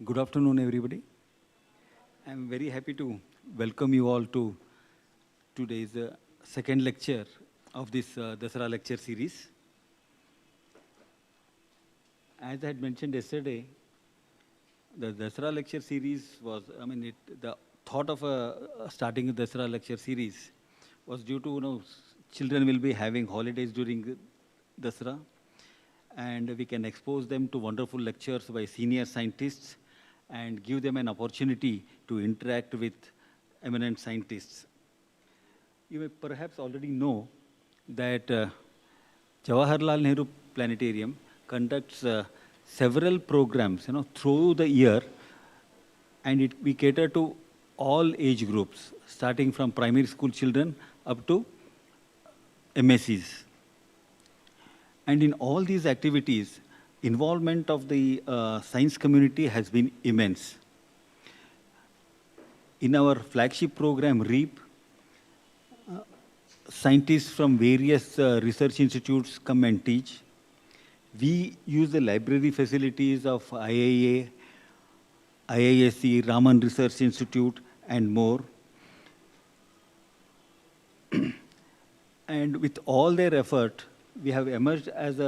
Good afternoon, everybody. I'm very happy to welcome you all to today's second lecture of this Dasara lecture series. As I had mentioned yesterday, the Dasara lecture series was, the thought of starting a Dasara lecture series was due to, children will be having holidays during Dasara, and we can expose them to wonderful lectures by senior scientists and give them an opportunity to interact with eminent scientists. You may perhaps already know that Jawaharlal Nehru Planetarium conducts several programs, through the year, and we cater to all age groups, starting from primary school children up to MSCs. And in all these activities, involvement of the science community has been immense. In our flagship program, REAP, scientists from various research institutes come and teach. We use the library facilities of IIA, IISc, Raman Research Institute, and more. And with all their effort, we have emerged as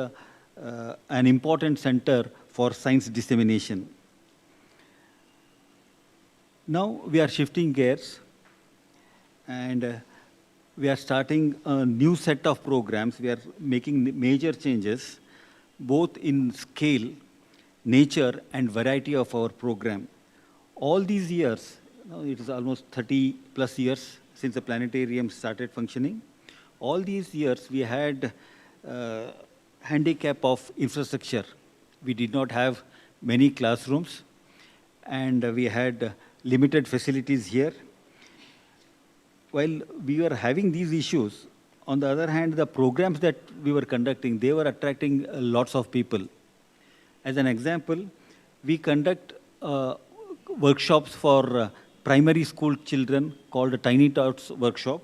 an important center for science dissemination. Now we are shifting gears, and we are starting a new set of programs. We are making major changes, both in scale, nature, and variety of our program. All these years, it is almost 30 plus years since the planetarium started functioning. All these years, we had handicap of infrastructure. We did not have many classrooms, and we had limited facilities here. While we were having these issues, on the other hand, the programs that we were conducting, they were attracting lots of people. As an example, we conduct workshops for primary school children called Tiny Tots Workshop.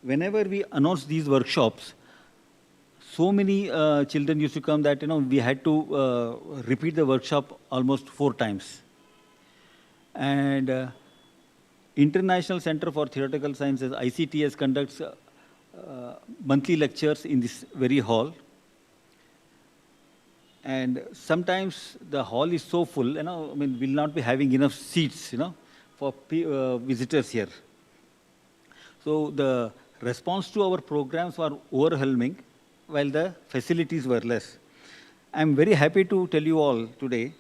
Whenever we announce these workshops, so many children used to come that we had to repeat the workshop almost 4 times. And International Center for Theoretical Sciences, ICTS, conducts monthly lectures in this very hall. And sometimes the hall is so full, we'll not be having enough seats, for visitors here. So the response to our programs were overwhelming, while the facilities were less. I'm very happy to tell you all today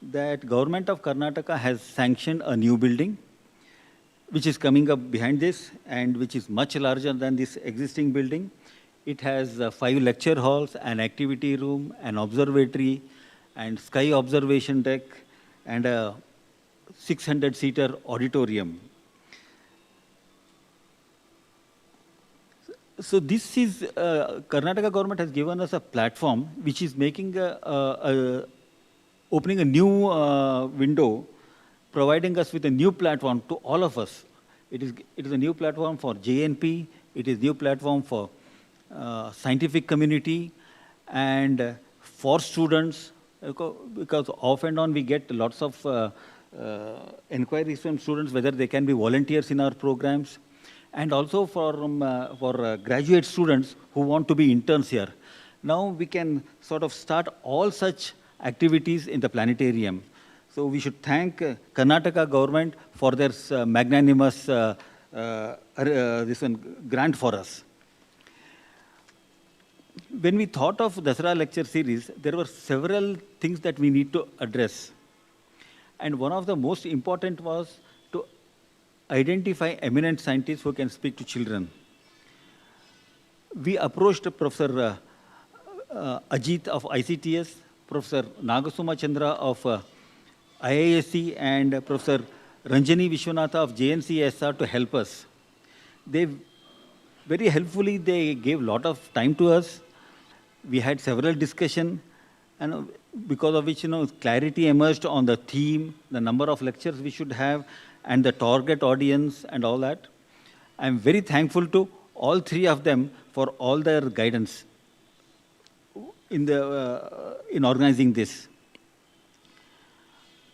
that Government of Karnataka has sanctioned a new building, which is coming up behind this, and which is much larger than this existing building. It has 5 lecture halls, an activity room, an observatory, and sky observation deck, and a 600-seater auditorium. So this is, Karnataka government has given us a platform which is making opening a new window, providing us with a new platform to all of us. It is a new platform for JNP, it is a new platform for scientific community, and for students, because off and on we get lots of inquiries from students whether they can be volunteers in our programs, and also for graduate students who want to be interns here. Now we can sort of start all such activities in the planetarium. So we should thank Karnataka government for their magnanimous this one grant for us. When we thought of Dasara lecture series, there were several things that we need to address. And one of the most important was to identify eminent scientists who can speak to children. We approached Professor Ajit of ICTS, Professor Nagasuma Chandra of IISc, and Professor Ranjani Vishwanatha of JNCSR to help us. They very helpfully, they gave a lot of time to us. We had several discussions, and because of which, clarity emerged on the theme, the number of lectures we should have, and the target audience and all that. I'm very thankful to all 3 of them for all their guidance in organizing this.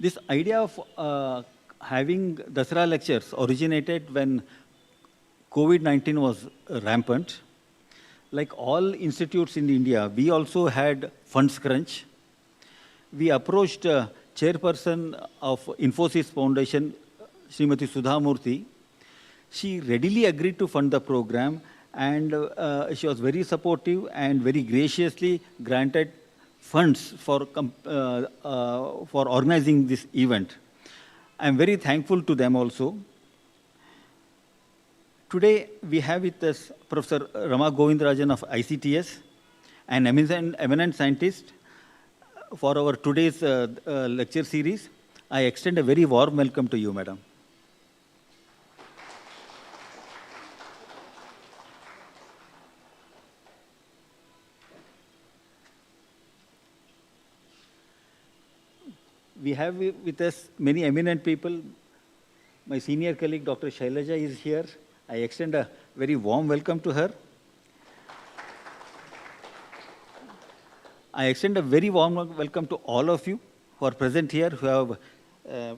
This idea of having Dasara lectures originated when COVID-19 was rampant. Like all institutes in India, we also had funds crunch. We approached chairperson of Infosys Foundation, Srimati Sudha Murthy. She readily agreed to fund the program, and she was very supportive and very graciously granted funds for organizing this event. I'm very thankful to them also. Today, we have with us Professor Rama Govindarajan of ICTS, an eminent scientist. For our today's lecture series, I extend a very warm welcome to you, madam. We have with us many eminent people. My senior colleague, Dr. Shailaja, is here. I extend a very warm welcome to her. I extend a very warm welcome to all of you who are present here, who have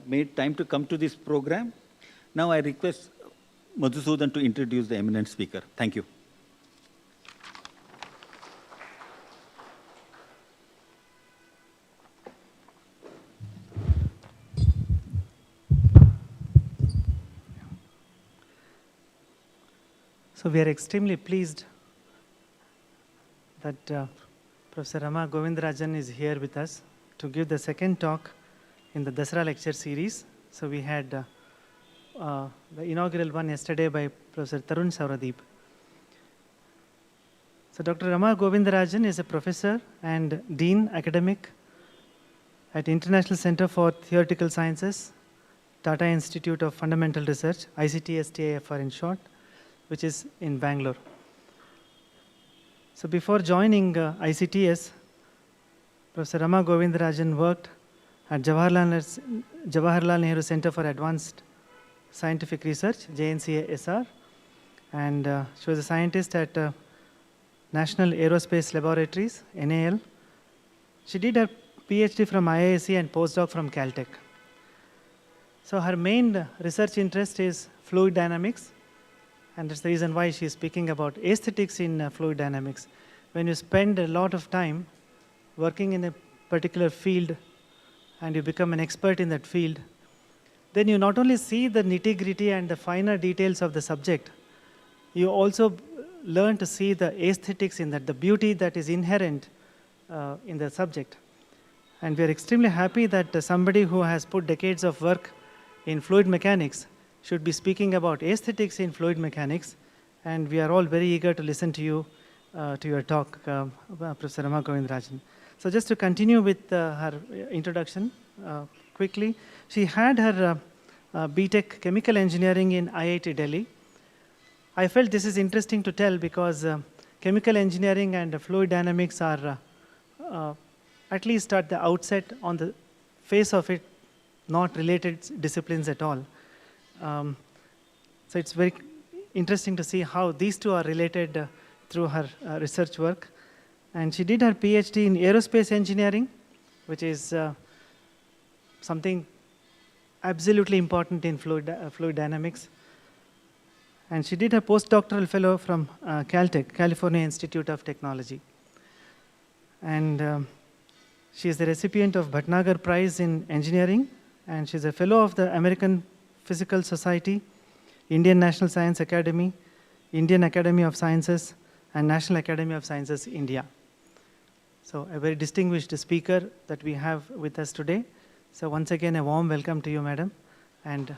made time to come to this program. Now I request Madhusudan to introduce the eminent speaker. Thank you. So we are extremely pleased that Professor Rama Govindarajan is here with us to give the second talk in the Dasara lecture series. So we had the inaugural one yesterday by Professor Tarun Sauradeep. So Dr. Rama Govindarajan is a professor and dean academic at International Center for Theoretical Sciences, Tata Institute of Fundamental Research, ICTS-TIFR in short, which is in Bangalore. So before joining ICTS, Professor Rama Govindarajan worked at Jawaharlal Nehru Center for Advanced Scientific Research, JNCA-SR, and she was a scientist at National Aerospace Laboratories, NAL. She did her PhD from IISc and postdoc from Caltech. So her main research interest is fluid dynamics, and that's the reason why she's speaking about aesthetics in fluid dynamics. When you spend a lot of time working in a particular field and you become an expert in that field, then you not only see the nitty-gritty and the finer details of the subject, you also learn to see the aesthetics in that, the beauty that is inherent in the subject. And we are extremely happy that somebody who has put decades of work in fluid mechanics should be speaking about aesthetics in fluid mechanics, and we are all very eager to listen to you, to your talk, Professor Rama Govindarajan. So just to continue with her introduction quickly, she had her BTech Chemical Engineering in IIT Delhi. I felt this is interesting to tell because chemical engineering and fluid dynamics are, at least at the outset, on the face of it, not related disciplines at all. So it's very interesting to see how these two are related through her research work. And she did her PhD in aerospace engineering, which is something absolutely important in fluid dynamics. And she did her postdoctoral fellow from Caltech, California Institute of Technology. And she is the recipient of Bhatnagar Prize in Engineering, and she's a fellow of the American Physical Society, Indian National Science Academy, Indian Academy of Sciences, and National Academy of Sciences, India. So a very distinguished speaker that we have with us today. So once again, a warm welcome to you, madam, and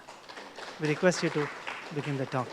we request you to begin the talk.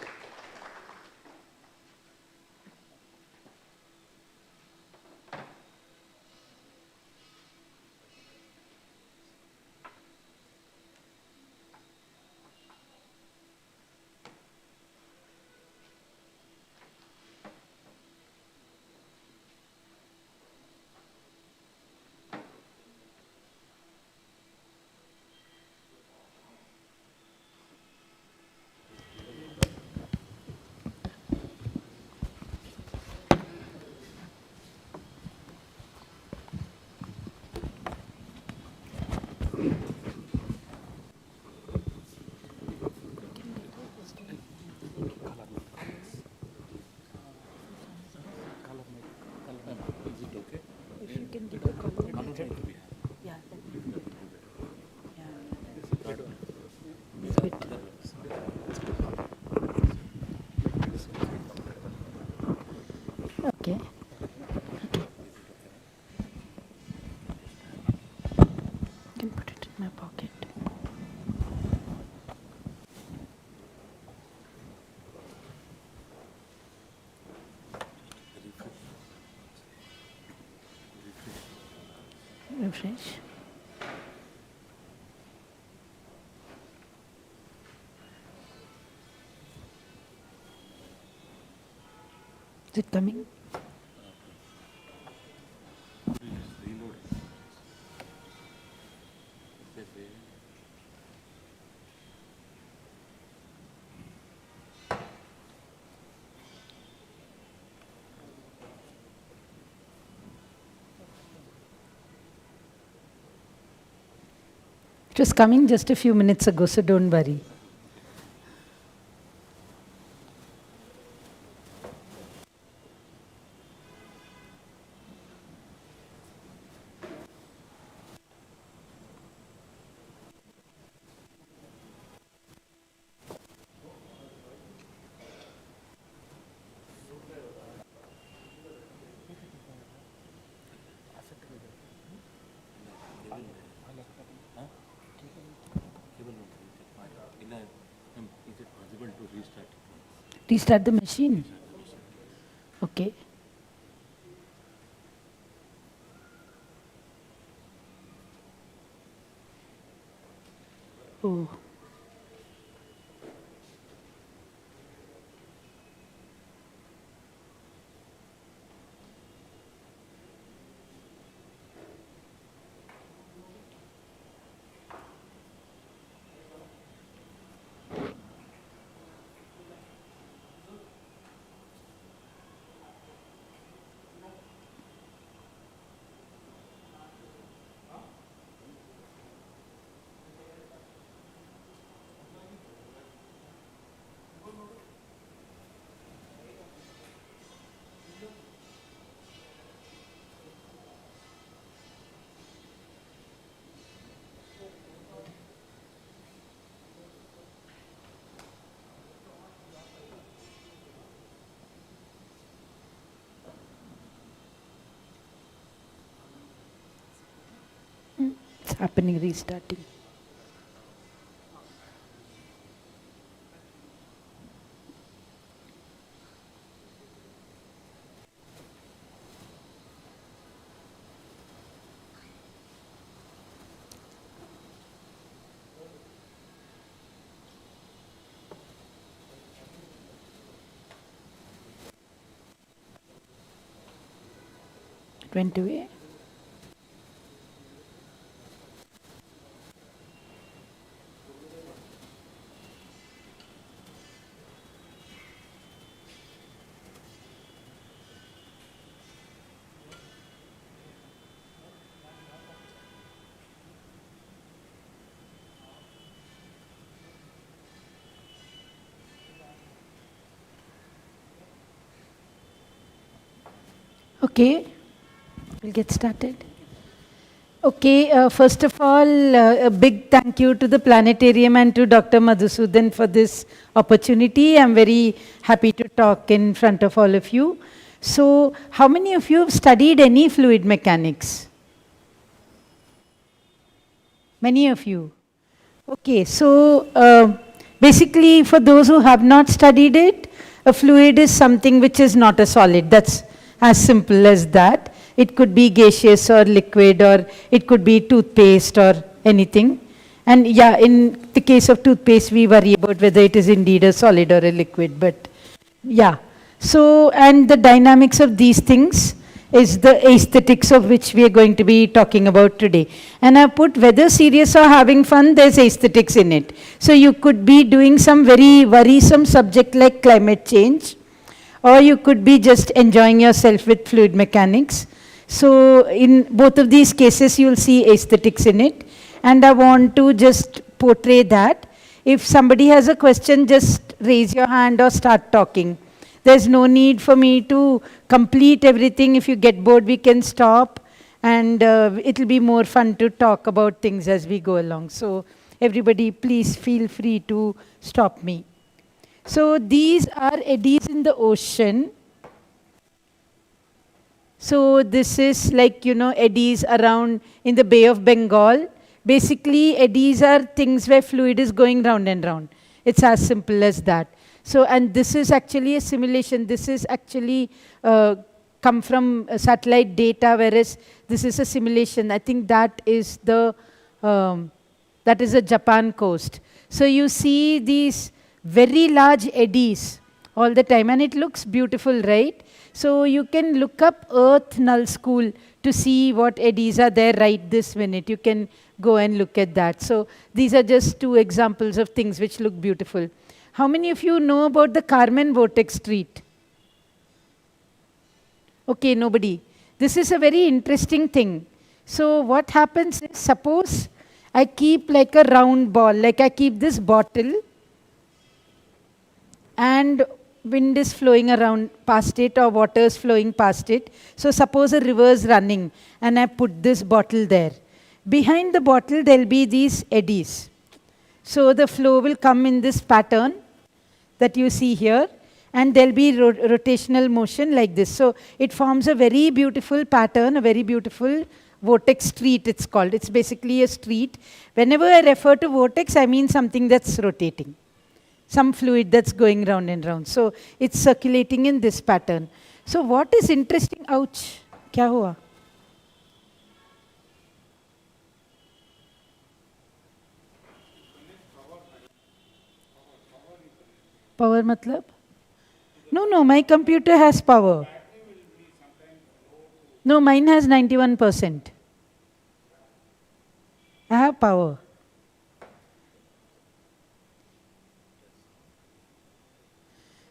Okay. I can put it in my pocket. Refresh. Is it coming? It was coming just a few minutes ago, so don't worry. Is it possible to restart? Restart the machine. Okay. Oh. It's happening, restarting. It went away. Okay, we'll get started. Okay, first of all, a big thank you to the planetarium and to Dr. Madhusudan for this opportunity. I'm very happy to talk in front of all of you. So, how many of you have studied any fluid mechanics? Many of you. Okay, so basically for those who have not studied it, a fluid is something which is not a solid. That's as simple as that. It could be gaseous or liquid, or it could be toothpaste or anything. And yeah, in the case of toothpaste, we worry about whether it is indeed a solid or a liquid, but yeah. So, and the dynamics of these things is the aesthetics of which we are going to be talking about today. And I put whether serious or having fun, there's aesthetics in it. So you could be doing some very worrisome subject like climate change, or you could be just enjoying yourself with fluid mechanics. So in both of these cases, you'll see aesthetics in it. And I want to just portray that. If somebody has a question, just raise your hand or start talking. There's no need for me to complete everything. If you get bored, we can stop, and it'll be more fun to talk about things as we go along. So everybody, please feel free to stop me. So these are eddies in the ocean. So this is like, eddies around in the Bay of Bengal. Basically, eddies are things where fluid is going round and round. It's as simple as that. So, and this is actually a simulation. This is actually come from satellite data, whereas this is a simulation. I think that is the Japan coast. So you see these very large eddies all the time, and it looks beautiful, right? So you can look up Earth Null School to see what eddies are there right this minute. You can go and look at that. So these are just two examples of things which look beautiful. How many of you know about the Carmen Vortex Street? Okay, nobody. This is a very interesting thing. So what happens is, suppose I keep like a round ball, like I keep this bottle, and wind is flowing around past it, or water is flowing past it. So suppose a river is running, and I put this bottle there. Behind the bottle, there will be these eddies. So the flow will come in this pattern that you see here, and there will be rotational motion like this. So it forms a very beautiful pattern, a very beautiful vortex street, it's called. It's basically a street. Whenever I refer to vortex, I mean something that's rotating, some fluid that's going round and round. So it's circulating in this pattern. So what is interesting, ouch, kya hua? Power matlab? No, my computer has power. No, mine has 91%. I have power.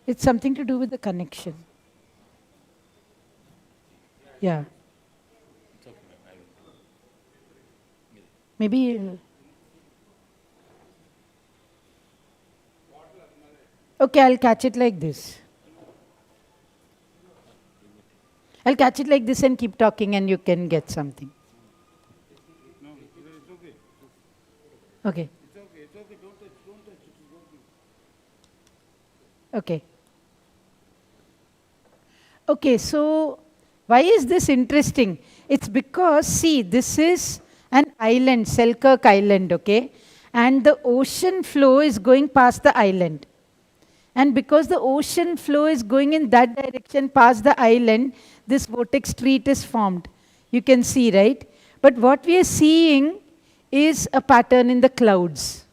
It's something to do with the connection. Yeah. Maybe. Okay, I'll catch it like this. I'll catch it like this and keep talking, and you can get something. No, it's okay. Okay. It's okay. Don't touch. Okay. Okay, so why is this interesting? It's because, see, this is an island, Selkirk Island, okay? And the ocean flow is going past the island. And because the ocean flow is going in that direction past the island, this vortex street is formed. You can see, right? But what we are seeing is a pattern in the clouds.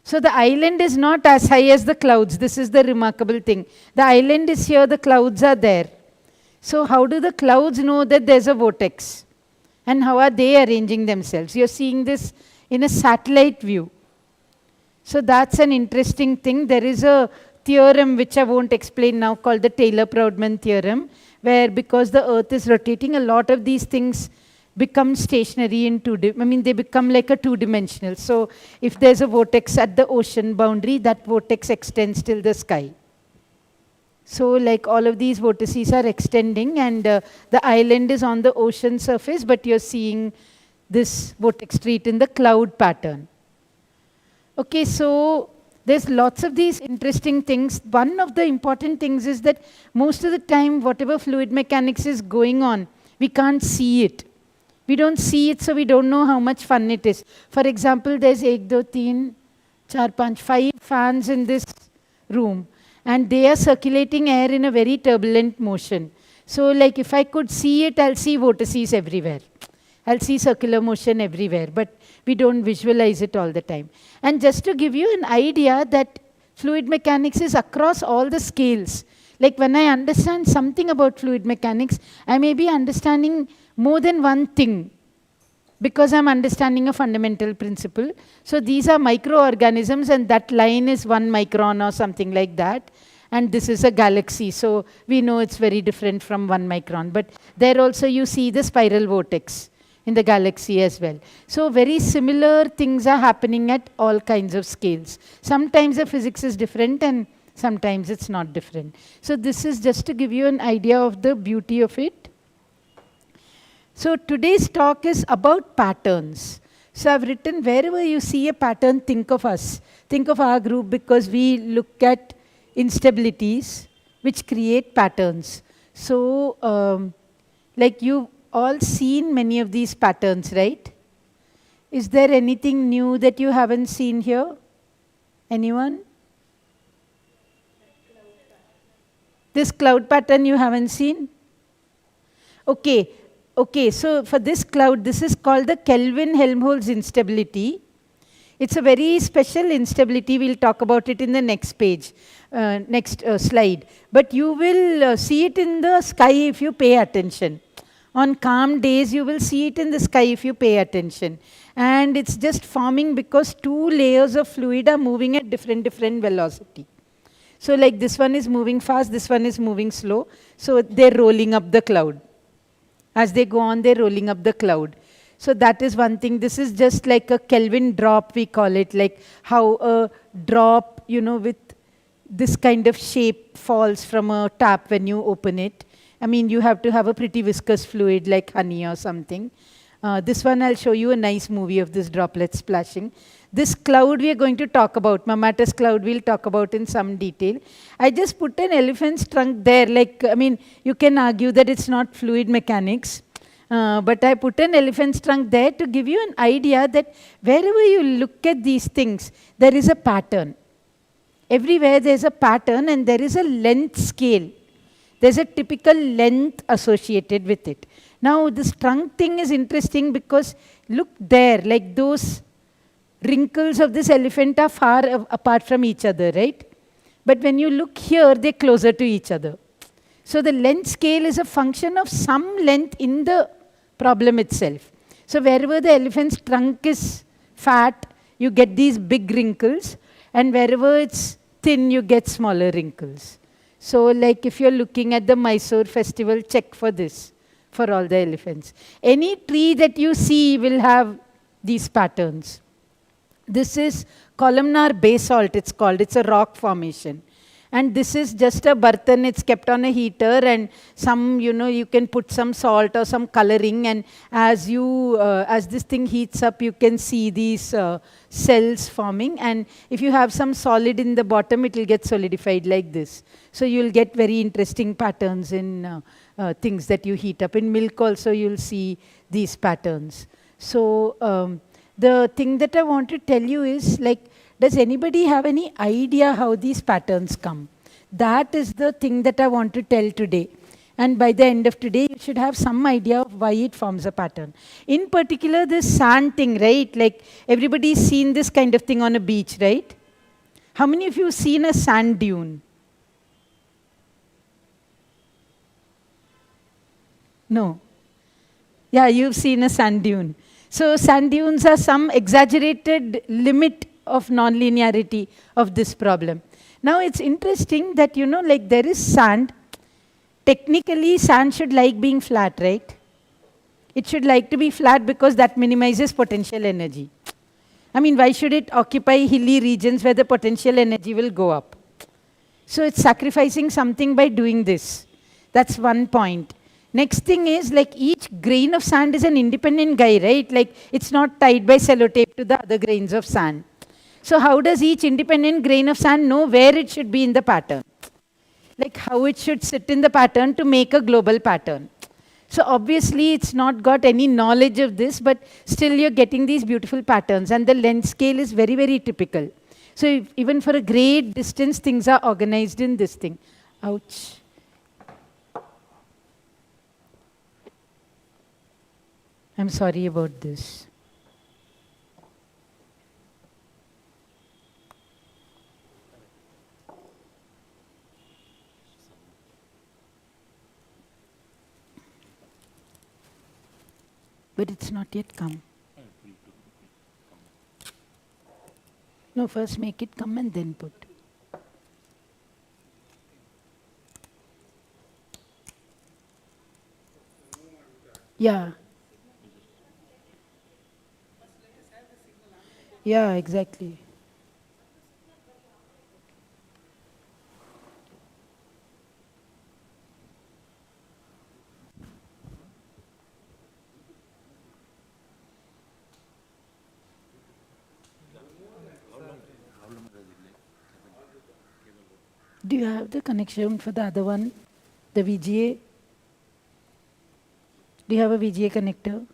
So the island is not as high as the clouds. This is the remarkable thing. The island is here, the clouds are there. So how do the clouds know that there's a vortex? And how are they arranging themselves? You're seeing this in a satellite view. So that's an interesting thing. There is a theorem which I won't explain now called the Taylor-Proudman theorem, where because the Earth is rotating, a lot of these things become stationary in they become like a two-dimensional. So if there's a vortex at the ocean boundary, that vortex extends till the sky. So like all of these vortices are extending, and the island is on the ocean surface, but you're seeing this vortex street in the cloud pattern. Okay, so there's lots of these interesting things. One of the important things is that most of the time, whatever fluid mechanics is going on, we can't see it. We don't see it, so we don't know how much fun it is. For example, there's 1, 2, 3, 4, 5, 5 fans in this room, and they are circulating air in a very turbulent motion. So like if I could see it, I'll see vortices everywhere. I'll see circular motion everywhere, but we don't visualize it all the time. And just to give you an idea that fluid mechanics is across all the scales. Like when I understand something about fluid mechanics, I may be understanding more than one thing because I'm understanding a fundamental principle. So these are microorganisms, and that line is 1 micron or something like that. And this is a galaxy, so we know it's very different from 1 micron. But there also you see the spiral vortex in the galaxy as well. So very similar things are happening at all kinds of scales. Sometimes the physics is different, and sometimes it's not different. So this is just to give you an idea of the beauty of it. So today's talk is about patterns. So I've written, wherever you see a pattern, think of us. Think of our group, because we look at instabilities which create patterns. So, like you've all seen many of these patterns, right? Is there anything new that you haven't seen here? Anyone? This cloud pattern you haven't seen? Okay, okay, so for this cloud, this is called the Kelvin-Helmholtz instability. It's a very special instability. We'll talk about it in the next page, next slide. But you will see it in the sky if you pay attention. On calm days, you will see it in the sky if you pay attention. And it's just forming because two layers of fluid are moving at different velocity. So like this one is moving fast, this one is moving slow. So they're rolling up the cloud. As they go on, they're rolling up the cloud. So that is one thing. This is just like a Kelvin drop, we call it, like how a drop, with this kind of shape falls from a tap when you open it. I mean, you have to have a pretty viscous fluid like honey or something. This one, I'll show you a nice movie of this droplet splashing. This cloud we are going to talk about, Mammatus cloud, we'll talk about in some detail. I just put an elephant's trunk there. Like, I mean, you can argue that it's not fluid mechanics. But I put an elephant's trunk there to give you an idea that wherever you look at these things, there is a pattern. Everywhere there's a pattern and there is a length scale. There's a typical length associated with it. Now, this trunk thing is interesting because look there, like those wrinkles of this elephant are far apart from each other, right? But when you look here, they're closer to each other. So the length scale is a function of some length in the problem itself. So wherever the elephant's trunk is fat, you get these big wrinkles, and wherever it's thin, you get smaller wrinkles. So like if you're looking at the Mysore festival, check for this, for all the elephants. Any tree that you see will have these patterns. This is columnar basalt, it's called. It's a rock formation. And this is just a bartan, it's kept on a heater, and some, you can put some salt or some coloring, and as this thing heats up, you can see these cells forming, and if you have some solid in the bottom, it will get solidified like this. So you'll get very interesting patterns in things that you heat up. In milk also, you'll see these patterns. So the thing that I want to tell you is, like, does anybody have any idea how these patterns come? That is the thing that I want to tell today. And by the end of today, you should have some idea of why it forms a pattern. In particular, this sand thing, right? Like, everybody's seen this kind of thing on a beach, right? How many of you have seen a sand dune? No. Yeah, you've seen a sand dune. So sand dunes are some exaggerated limit of nonlinearity of this problem. Now it's interesting that, like there is sand. Technically, sand should like being flat, right? It should like to be flat because that minimizes potential energy. I mean, why should it occupy hilly regions where the potential energy will go up? So it's sacrificing something by doing this. That's one point. Next thing is, like, each grain of sand is an independent guy, right? Like, it's not tied by sellotape to the other grains of sand. So how does each independent grain of sand know where it should be in the pattern? Like how it should sit in the pattern to make a global pattern. So obviously it's not got any knowledge of this, but still you're getting these beautiful patterns, and the length scale is very, very typical. So even for a great distance, things are organized in this thing. Ouch. I'm sorry about this. But it's not yet come. No, first make it come and then put. Yeah. Yeah, exactly. Do you have the connection for the other one, the VGA? Do you have a VGA connector?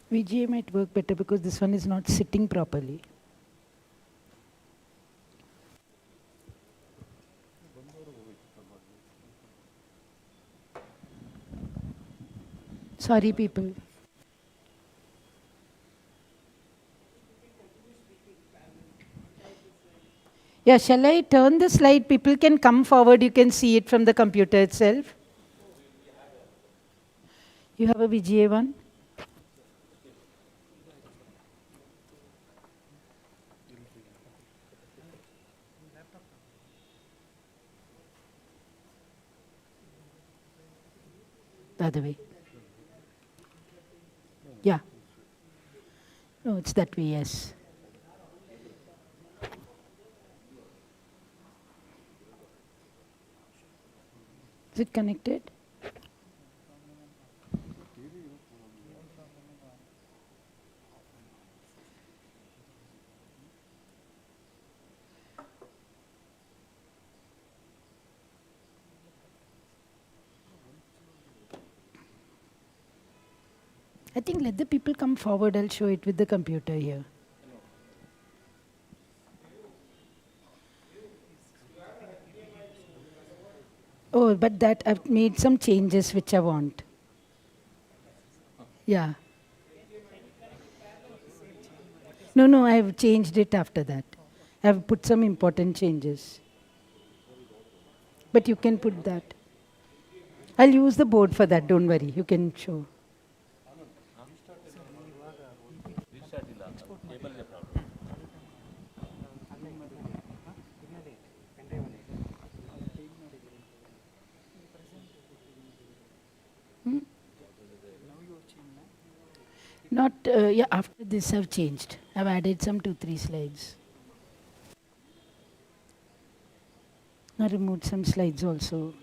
VGA might work better because this one is not sitting properly. Sorry, people. Yeah, shall I turn the slide? People can come forward. You can see it from the computer itself. You have a VGA one? The other way. Yeah. No, it's that way, yes. Is it connected? I think let the people come forward. I'll show it with the computer here. Oh, but that I've made some changes which I want. Yeah. No, I've changed it after that. I've put some important changes. But you can put that. I'll use the board for that, don't worry. You can show. Not, yeah, after this I've changed. I've added some 2-3 slides. I removed some slides also.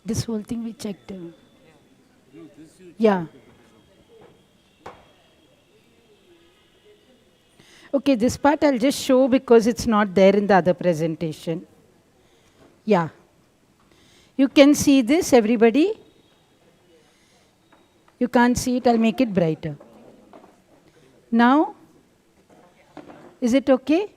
This whole thing we checked. Yeah. Okay, this part I'll just show because it's not there in the other presentation. Yeah. You can see this, everybody? You can't see it, I'll make it brighter. Now, is it okay?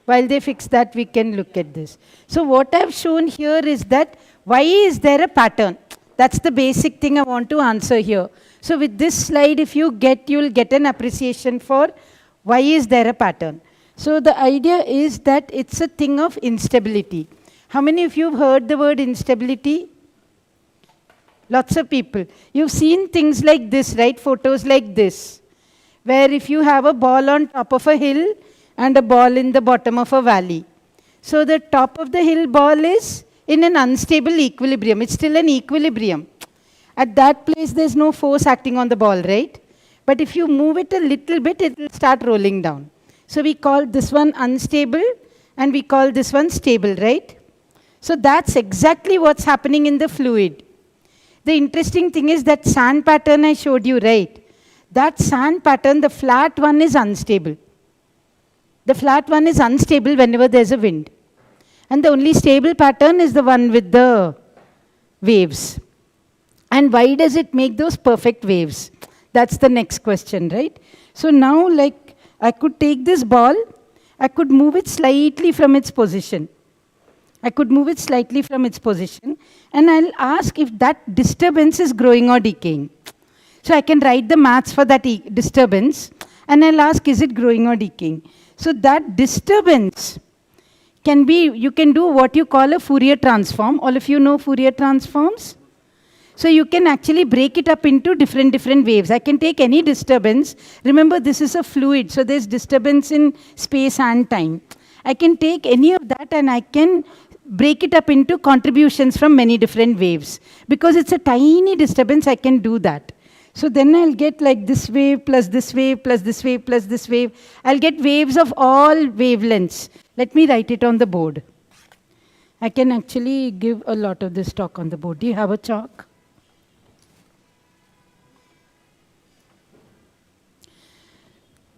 While they fix that, we can look at this. So what I've shown here is that, why is there a pattern? That's the basic thing I want to answer here. So with this slide, if you get, you'll get an appreciation for why is there a pattern. So the idea is that it's a thing of instability. How many of you have heard the word instability? Lots of people. You've seen things like this, right? Photos like this, where if you have a ball on top of a hill and a ball in the bottom of a valley. So the top of the hill ball is in an unstable equilibrium. It's still an equilibrium. At that place, there's no force acting on the ball, right? But if you move it a little bit, it will start rolling down. So we call this one unstable, and we call this one stable, right? So that's exactly what's happening in the fluid. The interesting thing is that sand pattern I showed you, right? That sand pattern, the flat one is unstable. The flat one is unstable whenever there's a wind. And the only stable pattern is the one with the waves. And why does it make those perfect waves? That's the next question, right? So now, like, I could take this ball, I could move it slightly from its position. I could move it slightly from its position, and I'll ask if that disturbance is growing or decaying. So I can write the maths for that disturbance, and I'll ask, is it growing or decaying? So that disturbance you can do what you call a Fourier transform. All of you know Fourier transforms? So you can actually break it up into different waves. I can take any disturbance. Remember, this is a fluid, so there's disturbance in space and time. I can take any of that and I can break it up into contributions from many different waves. Because it's a tiny disturbance, I can do that. So then I'll get like this wave plus this wave plus this wave plus this wave. I'll get waves of all wavelengths. Let me write it on the board. I can actually give a lot of this talk on the board. Do you have a chalk?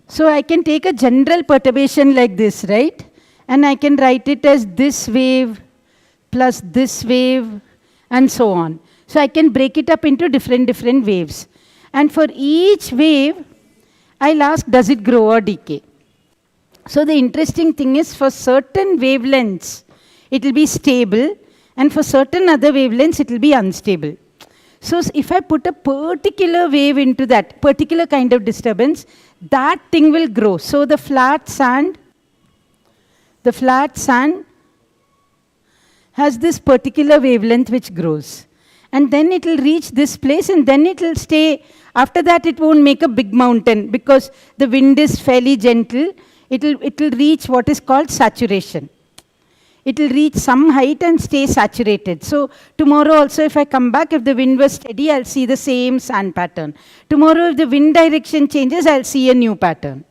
So I can take a general perturbation like this, right? And I can write it as this wave plus this wave and so on. So I can break it up into different waves. And for each wave, I'll ask, does it grow or decay? So the interesting thing is, for certain wavelengths, it will be stable, and for certain other wavelengths, it will be unstable. So if I put a particular wave into that, particular kind of disturbance, that thing will grow. So the flat sand has this particular wavelength which grows. And then it will reach this place, and then it will stay. After that, it won't make a big mountain, because the wind is fairly gentle. It will reach what is called saturation. It will reach some height and stay saturated. So tomorrow also, if I come back, if the wind was steady, I'll see the same sand pattern. Tomorrow, if the wind direction changes, I'll see a new pattern.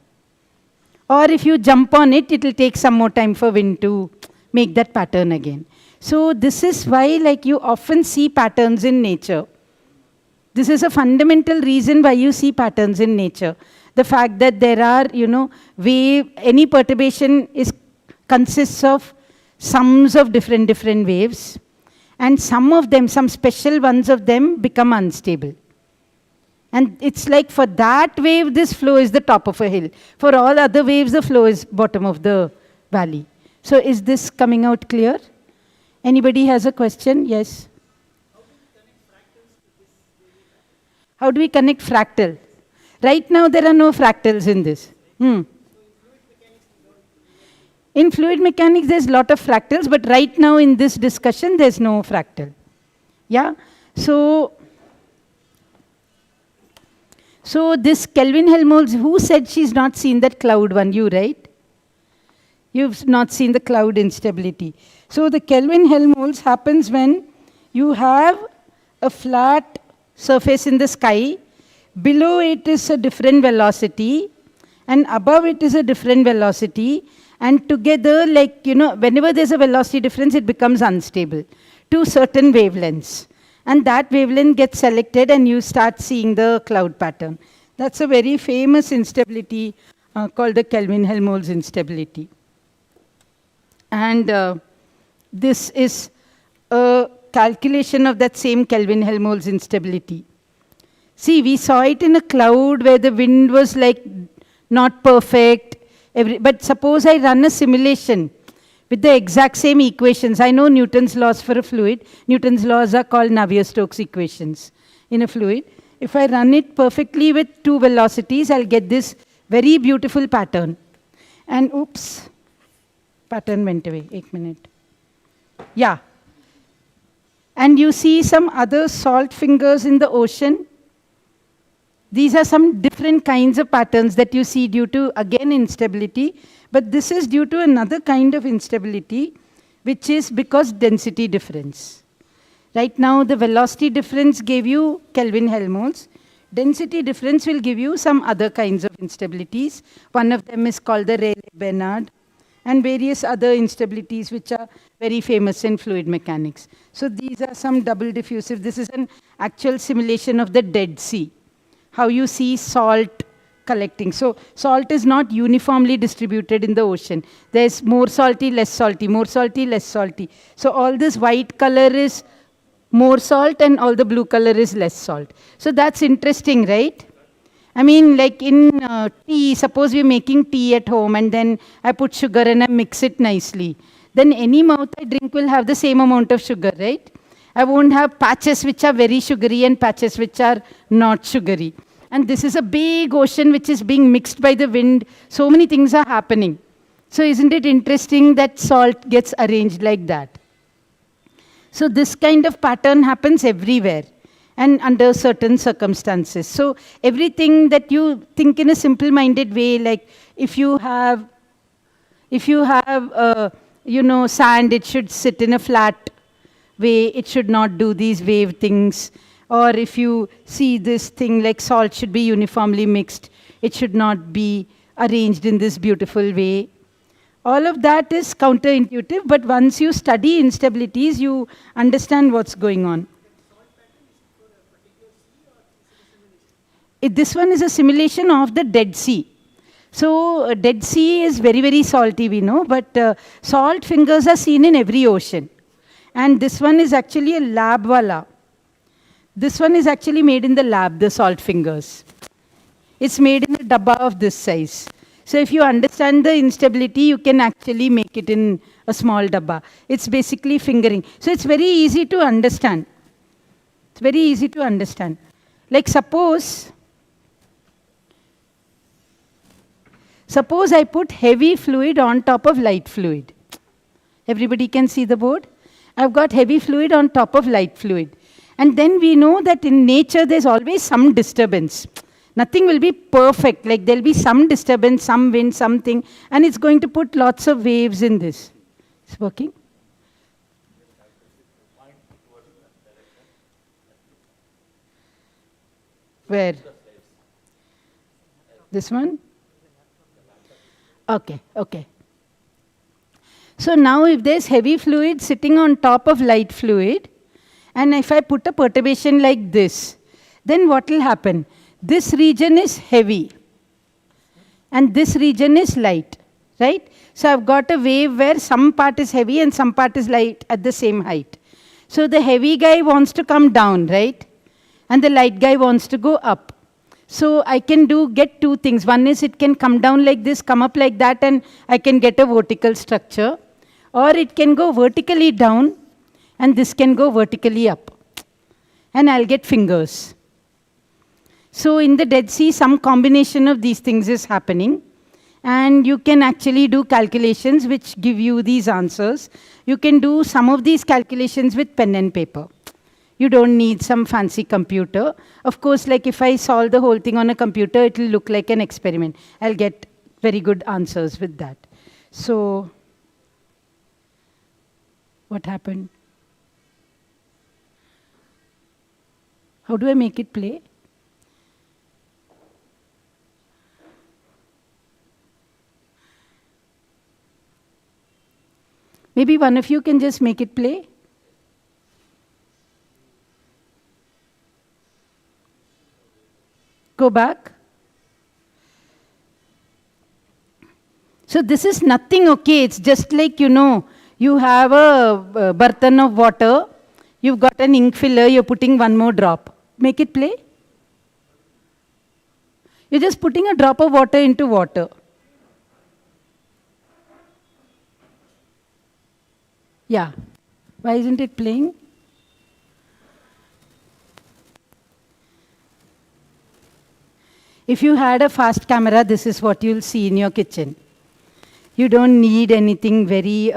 Or if you jump on it, it will take some more time for wind to make that pattern again. So this is why, like, you often see patterns in nature. This is a fundamental reason why you see patterns in nature. The fact that there are, any perturbation consists of sums of different waves, and some of them, some special ones of them, become unstable. And it's like, for that wave, this flow is the top of a hill. For all other waves, the flow is bottom of the valley. So is this coming out clear? Anybody has a question? Yes? How do we connect fractal? Right now, there are no fractals in this. In fluid mechanics, there's a lot of fractals, but right now in this discussion, there's no fractal. Yeah? So this Kelvin-Helmholtz, who said she's not seen that cloud one? You, right? You've not seen the cloud instability. So the Kelvin-Helmholtz happens when you have a flat surface in the sky, below it is a different velocity, and above it is a different velocity, and together, like, whenever there's a velocity difference, it becomes unstable to certain wavelengths. And that wavelength gets selected, and you start seeing the cloud pattern. That's a very famous instability called the Kelvin-Helmholtz instability. And this is a calculation of that same Kelvin-Helmholtz instability. See, we saw it in a cloud where the wind was like not perfect. But suppose I run a simulation with the exact same equations. I know Newton's laws for a fluid. Newton's laws are called Navier-Stokes equations in a fluid. If I run it perfectly with two velocities, I'll get this very beautiful pattern. And oops, pattern went away. 1 minute. Yeah. And you see some other salt fingers in the ocean. These are some different kinds of patterns that you see due to, again, instability. But this is due to another kind of instability, which is because density difference. Right now, the velocity difference gave you Kelvin-Helmholtz. Density difference will give you some other kinds of instabilities. One of them is called the Rayleigh-Benard, and various other instabilities which are very famous in fluid mechanics. So these are some double diffusive. This is an actual simulation of the Dead Sea. How you see salt collecting. So salt is not uniformly distributed in the ocean. There's more salty, less salty, more salty, less salty. So all this white color is more salt, and all the blue color is less salt. So that's interesting, right? I mean, like in tea, suppose we're making tea at home, and then I put sugar and I mix it nicely. Then any mouth I drink will have the same amount of sugar, right? I won't have patches which are very sugary and patches which are not sugary. And this is a big ocean which is being mixed by the wind. So many things are happening. So isn't it interesting that salt gets arranged like that? So this kind of pattern happens everywhere and under certain circumstances. So everything that you think in a simple-minded way, like if you have sand, it should sit in a flat way, it should not do these wave things. Or if you see this thing like salt should be uniformly mixed, it should not be arranged in this beautiful way. All of that is counterintuitive, but once you study instabilities, you understand what's going on. This one is a simulation of the Dead Sea. So Dead Sea is very, very salty, we know, but salt fingers are seen in every ocean. And this one is actually a lab wala. This one is actually made in the lab, the salt fingers. It's made in a dabba of this size. So if you understand the instability, you can actually make it in a small dabba. It's basically fingering. So it's very easy to understand. It's very easy to understand. Like suppose I put heavy fluid on top of light fluid. Everybody can see the board? I've got heavy fluid on top of light fluid. And then we know that in nature there's always some disturbance. Nothing will be perfect, like there'll be some disturbance, some wind, something, and it's going to put lots of waves in this. It's working? Where? This one? Okay, okay. So now if there's heavy fluid sitting on top of light fluid, and if I put a perturbation like this, then what will happen? This region is heavy, and this region is light, right? So I've got a wave where some part is heavy and some part is light at the same height. So the heavy guy wants to come down, right? And the light guy wants to go up. So I can get two things. One is it can come down like this, come up like that, and I can get a vertical structure. Or it can go vertically down, and this can go vertically up. And I'll get fingers. So in the Dead Sea, some combination of these things is happening. And you can actually do calculations which give you these answers. You can do some of these calculations with pen and paper. You don't need some fancy computer. Of course, like if I solve the whole thing on a computer, it will look like an experiment. I'll get very good answers with that. So, what happened? How do I make it play? Maybe one of you can just make it play. Go back. So this is nothing, okay, it's just like, you have a bartan of water, you've got an ink filler, you're putting one more drop. Make it play. You're just putting a drop of water into water. Yeah. Why isn't it playing? If you had a fast camera, this is what you'll see in your kitchen. You don't need anything very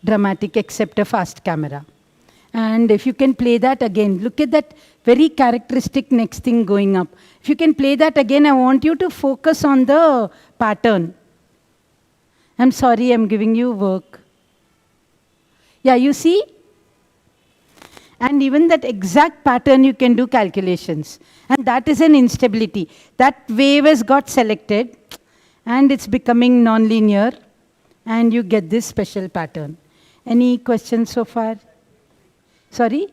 dramatic except a fast camera. And if you can play that again, look at that very characteristic next thing going up. If you can play that again, I want you to focus on the pattern. I'm sorry, I'm giving you work. Yeah, you see? And even that exact pattern, you can do calculations. And that is an instability. That wave has got selected, and it's becoming nonlinear, and you get this special pattern. Any questions so far? Sorry?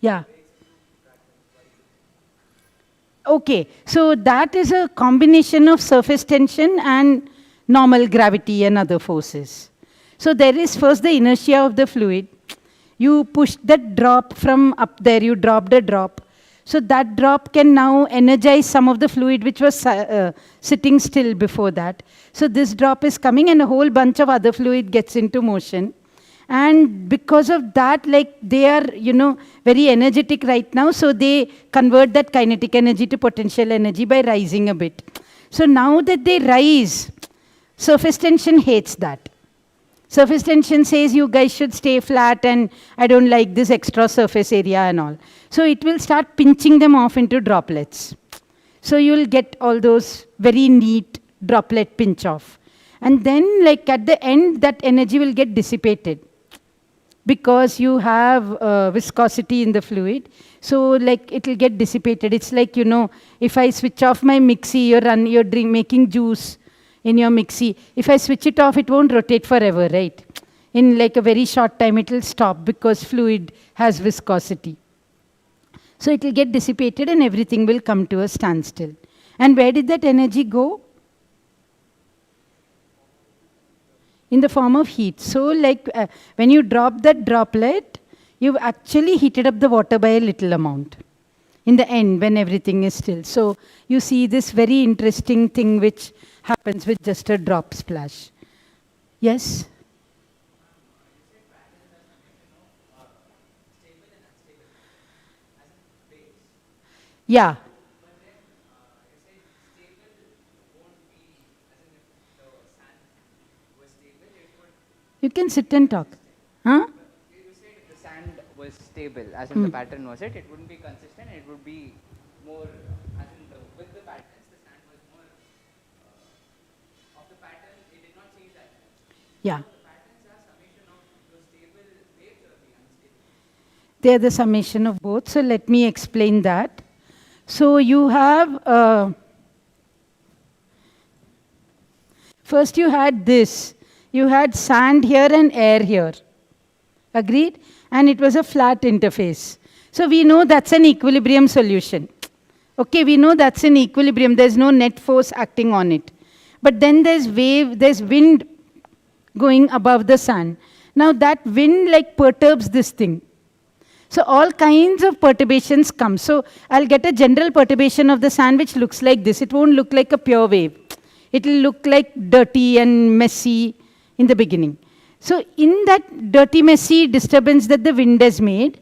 Yeah. Okay, so that is a combination of surface tension and normal gravity and other forces. So there is first the inertia of the fluid. You push that drop from up there, you dropped a drop. So that drop can now energize some of the fluid which was sitting still before that. So this drop is coming and a whole bunch of other fluid gets into motion. And because of that, like they are, very energetic right now, so they convert that kinetic energy to potential energy by rising a bit. So now that they rise, surface tension hates that. Surface tension says you guys should stay flat and I don't like this extra surface area and all. So it will start pinching them off into droplets. So you'll get all those very neat droplet pinch off. And then like at the end, that energy will get dissipated because you have viscosity in the fluid. So like it will get dissipated. It's like, you know, if I switch off my mixie, you're making juice in your mixie. If I switch it off, it won't rotate forever, right? In like a very short time, it will stop because fluid has viscosity. So it will get dissipated and everything will come to a standstill. And where did that energy go? In the form of heat. So like when you drop that droplet, you've actually heated up the water by a little amount in the end when everything is still. So you see this very interesting thing which happens with just a drop splash. Yes? Yeah. You can sit and talk. Huh? You said if the sand was stable, as in the pattern was it wouldn't be consistent, it would be more, as in with the patterns, the sand was more of the pattern, it did not change that much. Yeah. The patterns are summation of the stable waves or the unstable? They are the summation of both. So let me explain that. So you have, first you had this. You had sand here and air here. Agreed? And it was a flat interface. So we know that's an equilibrium solution. Okay, we know that's an equilibrium. There's no net force acting on it. But then there's wind going above the sand. Now that wind like perturbs this thing. So all kinds of perturbations come. So I'll get a general perturbation of the sand which looks like this. It won't look like a pure wave. It will look like dirty and messy in the beginning. So in that dirty, messy disturbance that the wind has made,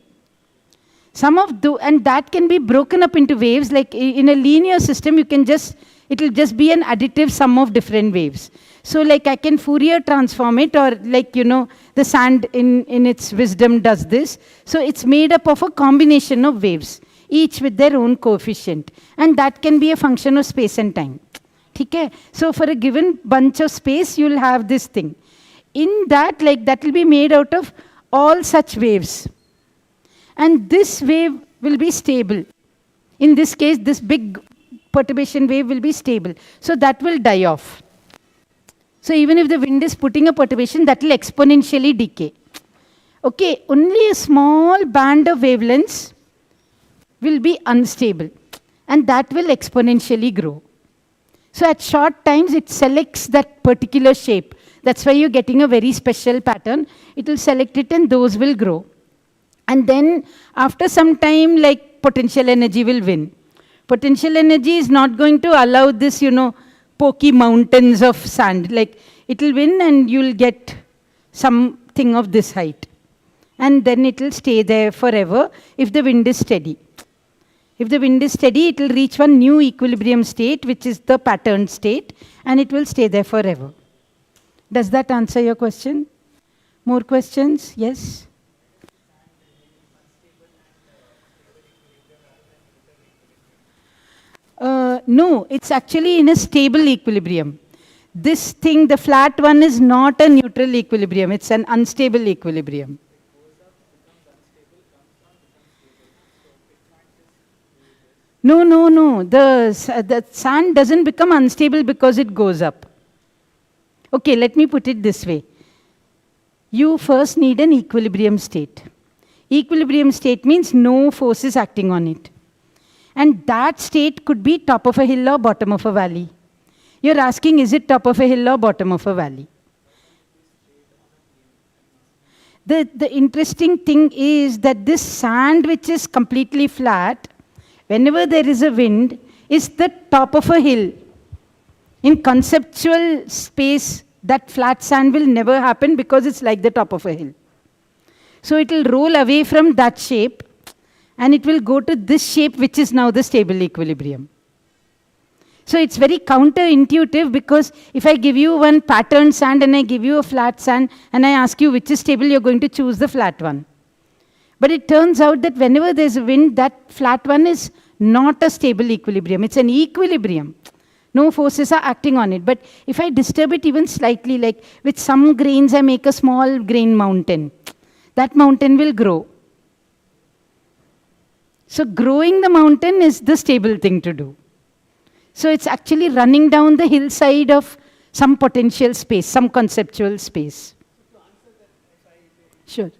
and that can be broken up into waves. Like in a linear system, it will just be an additive sum of different waves. So like I can Fourier transform it, or like, you know, the sand in its wisdom does this. So it's made up of a combination of waves, each with their own coefficient. And that can be a function of space and time. Okay? So for a given bunch of space, you'll have this thing. In that, like that will be made out of all such waves. And this wave will be stable. In this case, this big perturbation wave will be stable. So that will die off. So even if the wind is putting a perturbation, that will exponentially decay. Okay, only a small band of wavelengths will be unstable. And that will exponentially grow. So at short times, it selects that particular shape. That's why you're getting a very special pattern. It will select it and those will grow. And then after some time, like potential energy will win. Potential energy is not going to allow this, you know, pokey mountains of sand. Like it will win and you'll get something of this height. And then it will stay there forever if the wind is steady. If the wind is steady, it will reach one new equilibrium state, which is the patterned state, and it will stay there forever. Does that answer your question? More questions? Yes? No, it's actually in a stable equilibrium. This thing, the flat one, is not a neutral equilibrium. It's an unstable equilibrium. No. The sand doesn't become unstable because it goes up. Okay, let me put it this way. You first need an equilibrium state. Equilibrium state means no force is acting on it. And that state could be top of a hill or bottom of a valley. You're asking, is it top of a hill or bottom of a valley? The interesting thing is that this sand, which is completely flat, whenever there is a wind, is the top of a hill. In conceptual space, that flat sand will never happen because it's like the top of a hill. So it will roll away from that shape and it will go to this shape, which is now the stable equilibrium. So it's very counterintuitive, because if I give you one patterned sand and I give you a flat sand and I ask you which is stable, you're going to choose the flat one. But it turns out that whenever there's a wind, that flat one is not a stable equilibrium. It's an equilibrium. No forces are acting on it. But if I disturb it even slightly, like with some grains, I make a small grain mountain, that mountain will grow. So growing the mountain is the stable thing to do. So it's actually running down the hillside of some potential space, some conceptual space. Sure.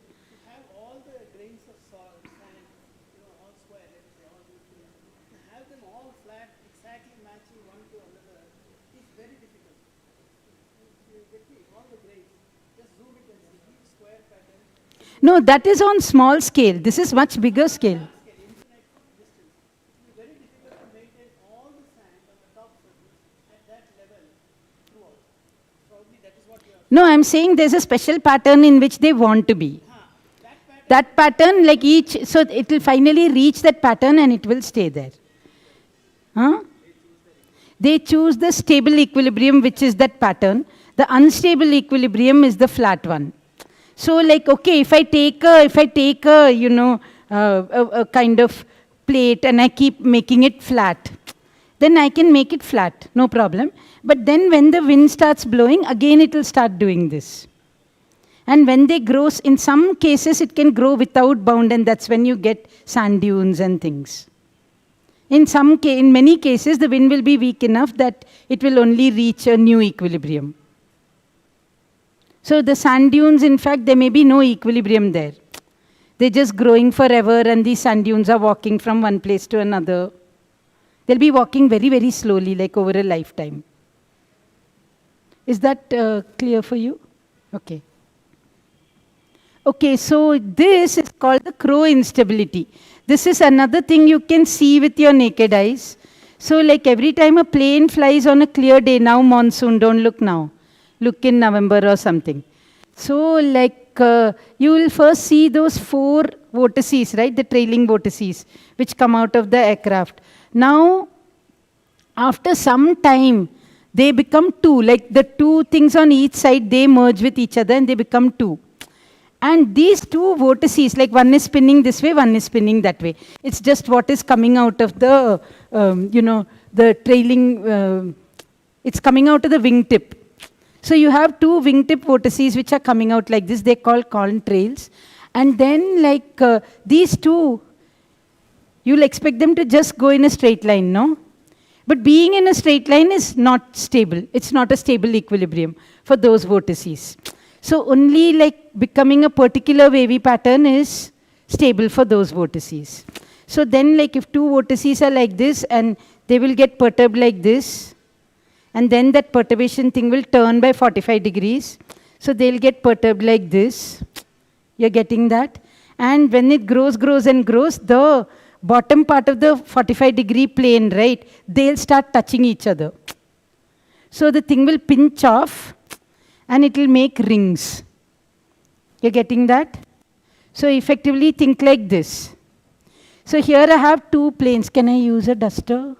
No, that is on small scale. This is much bigger scale. No, I'm saying there's a special pattern in which they want to be. That pattern, like each, so it will finally reach that pattern and it will stay there. Huh? They choose the stable equilibrium, which is that pattern. The unstable equilibrium is the flat one. So like, okay, if I take a you know, a kind of plate and I keep making it flat, then I can make it flat, no problem. But then when the wind starts blowing, again it will start doing this. And when they grow, in some cases it can grow without bound, and that's when you get sand dunes and things. In many cases, the wind will be weak enough that it will only reach a new equilibrium. So the sand dunes, in fact, there may be no equilibrium there. They're just growing forever, and these sand dunes are walking from one place to another. They'll be walking very, very slowly, like over a lifetime. Is that clear for you? Okay. Okay, so this is called the crow instability. This is another thing you can see with your naked eyes. So like every time a plane flies on a clear day, now monsoon, don't look now. Look in November or something. So like you will first see those 4 vortices, right? The trailing vortices, which come out of the aircraft. Now, after some time, they become 2. Like the 2 things on each side, they merge with each other and they become 2. And these 2 vortices, like one is spinning this way, one is spinning that way. It's just what is coming out of the, you know, the trailing, it's coming out of the wingtip. So you have 2 wingtip vortices which are coming out like this. They're called contrails. And then like these 2, you'll expect them to just go in a straight line, no? But being in a straight line is not stable. It's not a stable equilibrium for those vortices. So only like becoming a particular wavy pattern is stable for those vortices. So then like if 2 vortices are like this and they will get perturbed like this, and then that perturbation thing will turn by 45 degrees. So they'll get perturbed like this. You're getting that? And when it grows, grows and grows, the bottom part of the 45-degree plane, right, they'll start touching each other. So the thing will pinch off and it will make rings. You're getting that? So effectively think like this. So here I have 2 planes. Can I use a duster?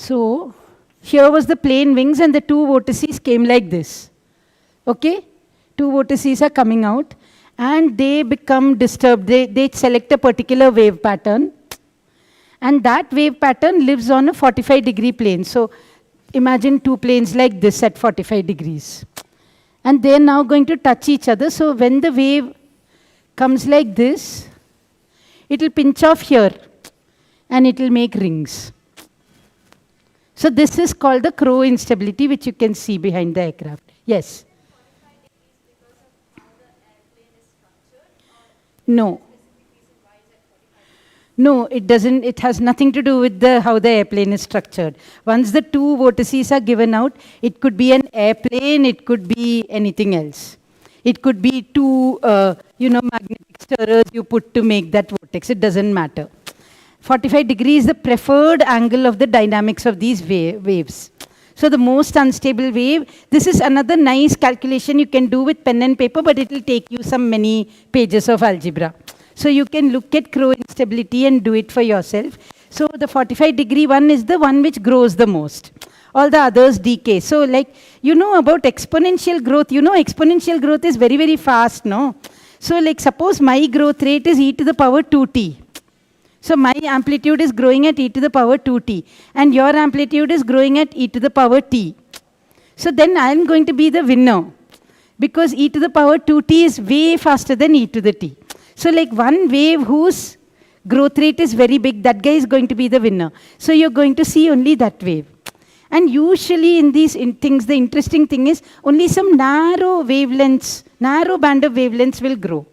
So here was the plane wings and the 2 vortices came like this. Okay? 2 vortices are coming out and they become disturbed. They select a particular wave pattern, and that wave pattern lives on a 45-degree plane. So imagine 2 planes like this at 45 degrees. And they're now going to touch each other. So when the wave comes like this, it will pinch off here and it will make rings. So this is called the crow instability, which you can see behind the aircraft. Yes? No. No, it doesn't. It has nothing to do with how the airplane is structured. Once the 2 vortices are given out, it could be an airplane, it could be anything else. It could be 2 magnetic stirrers you put to make that vortex. It doesn't matter. 45 degrees is the preferred angle of the dynamics of these waves. So the most unstable wave, this is another nice calculation you can do with pen and paper, but it will take you some many pages of algebra. So you can look at Crow instability and do it for yourself. So the 45-degree one is the one which grows the most. All the others decay. So like, you know about exponential growth. You know exponential growth is very, very fast, no? So like suppose my growth rate is e to the power 2t. So my amplitude is growing at e to the power 2t. And your amplitude is growing at e to the power t. So then I am going to be the winner. Because e to the power 2t is way faster than e to the t. So like one wave whose growth rate is very big, that guy is going to be the winner. So you're going to see only that wave. And usually in these things, the interesting thing is only some narrow wavelengths, narrow band of wavelengths will grow.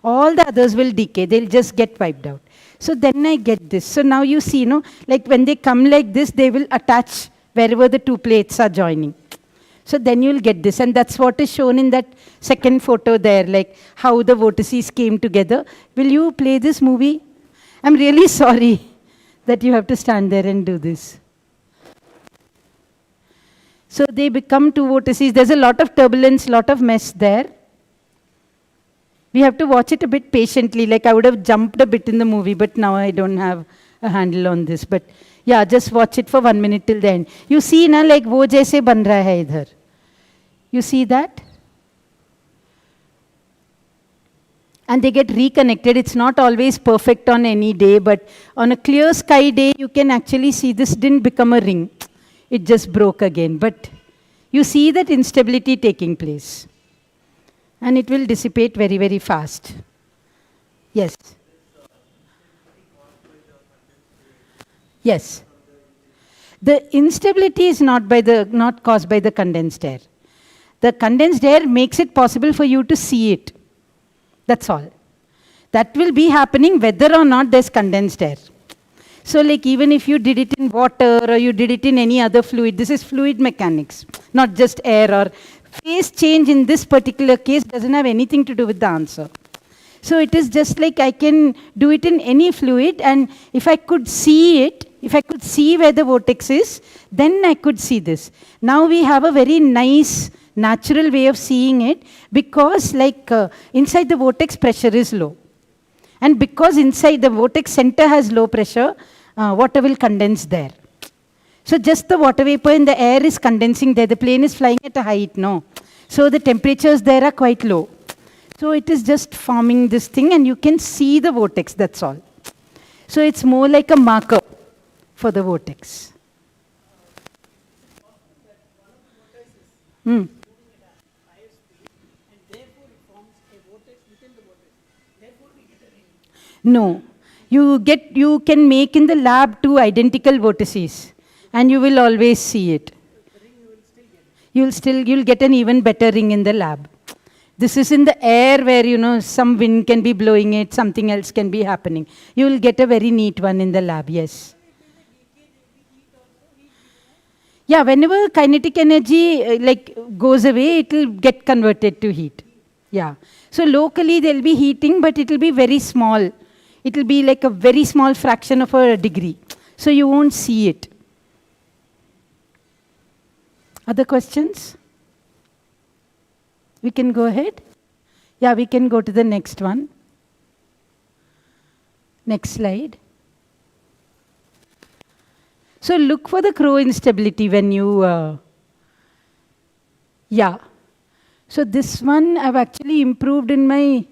All the others will decay. They'll just get wiped out. So then I get this. So now you see, like when they come like this, they will attach wherever the two plates are joining. So then you'll get this. And that's what is shown in that second photo there, like how the vortices came together. Will you play this movie? I'm really sorry that you have to stand there and do this. So they become two vortices. There's a lot of turbulence, lot of mess there. We have to watch it a bit patiently. Like I would have jumped a bit in the movie, but now I don't have a handle on this. But yeah, just watch it for 1 minute till the end. You see na, like wo jaise ban raha hai idhar. You see that? And they get reconnected. It's not always perfect on any day, but on a clear sky day, you can actually see this didn't become a ring. It just broke again. But you see that instability taking place. And it will dissipate very, very fast. Yes. Yes. The instability is not caused by the condensed air. The condensed air makes it possible for you to see it. That's all. That will be happening whether or not there's condensed air. So like even if you did it in water or you did it in any other fluid, this is fluid mechanics, not just air. Or phase change in this particular case doesn't have anything to do with the answer. So it is just like I can do it in any fluid, and if I could see it, if I could see where the vortex is, then I could see this. Now we have a very nice natural way of seeing it, because like inside the vortex pressure is low. And because inside the vortex center has low pressure, water will condense there. So just the water vapor in the air is condensing there. The plane is flying at a height, no? So the temperatures there are quite low. So it is just forming this thing, and you can see the vortex, that's all. So it's more like a marker for the vortex. No. You can make in the lab two identical vortices, and you will always see it. You'll get an even better ring in the lab. This is in the air where, some wind can be blowing it, something else can be happening. You will get a very neat one in the lab, yes. Yeah, whenever kinetic energy goes away, it will get converted to heat. Yeah. So locally there will be heating, but it will be very small. It will be like a very small fraction of a degree. So you won't see it. Other questions? We can go ahead? Yeah, we can go to the next one. Next slide. So look for the Crow instability when you, yeah. So this one I've actually improved in my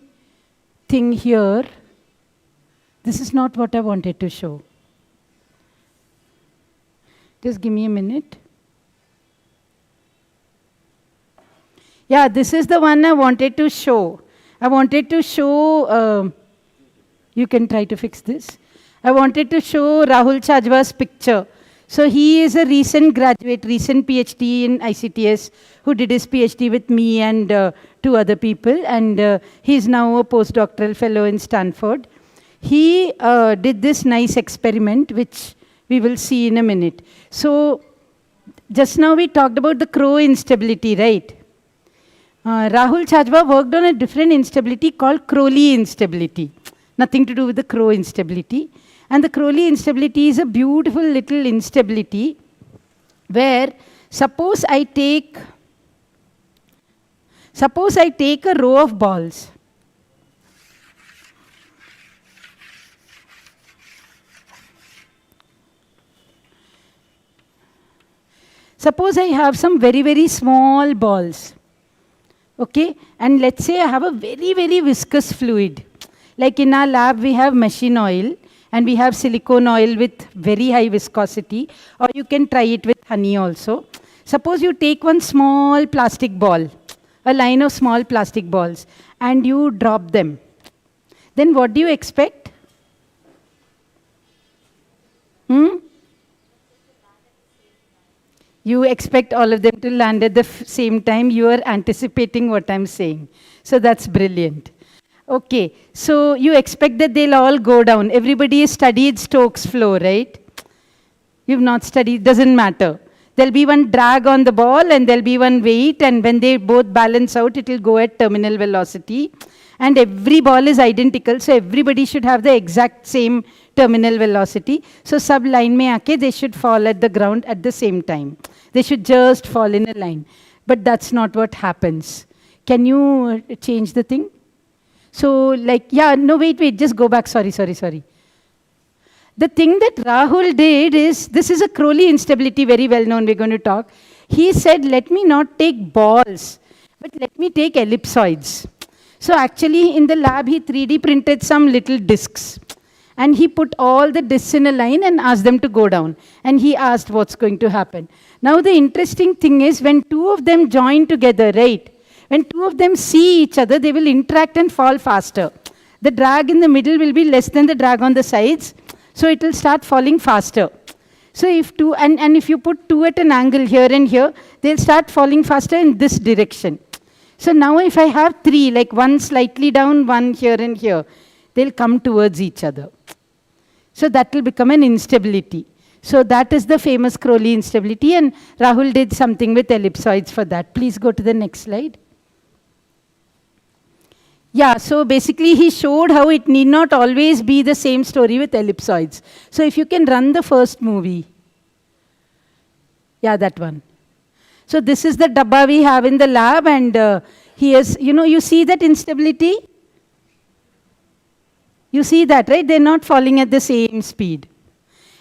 thing here. This is not what I wanted to show. Just give me a minute. Yeah, this is the one I wanted to show. I wanted to show, you can try to fix this. I wanted to show Rahul Chajwa's picture. So he is a recent graduate, recent PhD in ICTS, who did his PhD with me and two other people. And he's now a postdoctoral fellow in Stanford. He did this nice experiment, which we will see in a minute. So just now we talked about the Crow instability, right? Rahul Chajwa worked on a different instability called Crowley instability. Nothing to do with the Crow instability. And the Crowley instability is a beautiful little instability where Suppose I take a row of balls. Suppose I have some very, very small balls. Okay, and let's say I have a very, very viscous fluid. Like in our lab, we have machine oil and we have silicone oil with very high viscosity, or you can try it with honey also. Suppose you take one small plastic ball, a line of small plastic balls, and you drop them. Then what do you expect? You expect all of them to land at the same time. You are anticipating what I'm saying. So that's brilliant. Okay, so you expect that they'll all go down. Everybody has studied Stokes' flow, right? You've not studied, doesn't matter. There'll be one drag on the ball and there'll be one weight, and when they both balance out, it'll go at terminal velocity. And every ball is identical, so everybody should have the exact same terminal velocity. So sub line mein aake, they should fall at the ground at the same time. They should just fall in a line. But that's not what happens. Can you change the thing? So like, yeah, no, wait, just go back, sorry. The thing that Rahul did is, this is a Crowley instability, very well known, we're going to talk. He said, let me not take balls, but let me take ellipsoids. So actually in the lab, he 3D printed some little discs. And he put all the discs in a line and asked them to go down. And he asked what's going to happen. Now the interesting thing is, when two of them join together, right? When two of them see each other, they will interact and fall faster. The drag in the middle will be less than the drag on the sides. So it will start falling faster. So if two, and if you put two at an angle here and here, they'll start falling faster in this direction. So now if I have three, like one slightly down, one here and here, they'll come towards each other. So that will become an instability. So that is the famous Crowley instability, and Rahul did something with ellipsoids for that. Please go to the next slide. Yeah, so basically he showed how it need not always be the same story with ellipsoids. So if you can run the first movie. Yeah, that one. So this is the dabba we have in the lab, and he has, you see that instability? You see that, right? They're not falling at the same speed.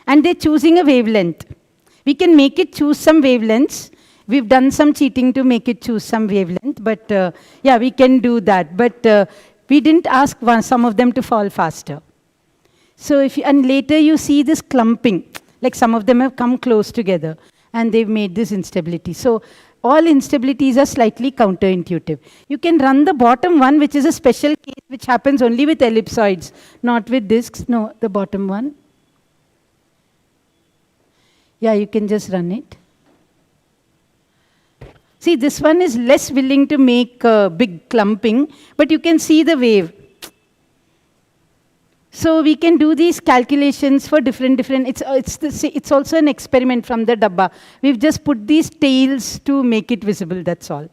And they're choosing a wavelength. We can make it choose some wavelengths. We've done some cheating to make it choose some wavelength, but yeah, we can do that. But we didn't ask some of them to fall faster. So and later you see this clumping, like some of them have come close together and they've made this instability. So all instabilities are slightly counterintuitive. You can run the bottom one, which is a special case which happens only with ellipsoids, not with disks. No, the bottom one. Yeah, you can just run it. See, this one is less willing to make big clumping, but you can see the wave. So we can do these calculations for different, it's also an experiment from the dabba. We've just put these tails to make it visible, that's all.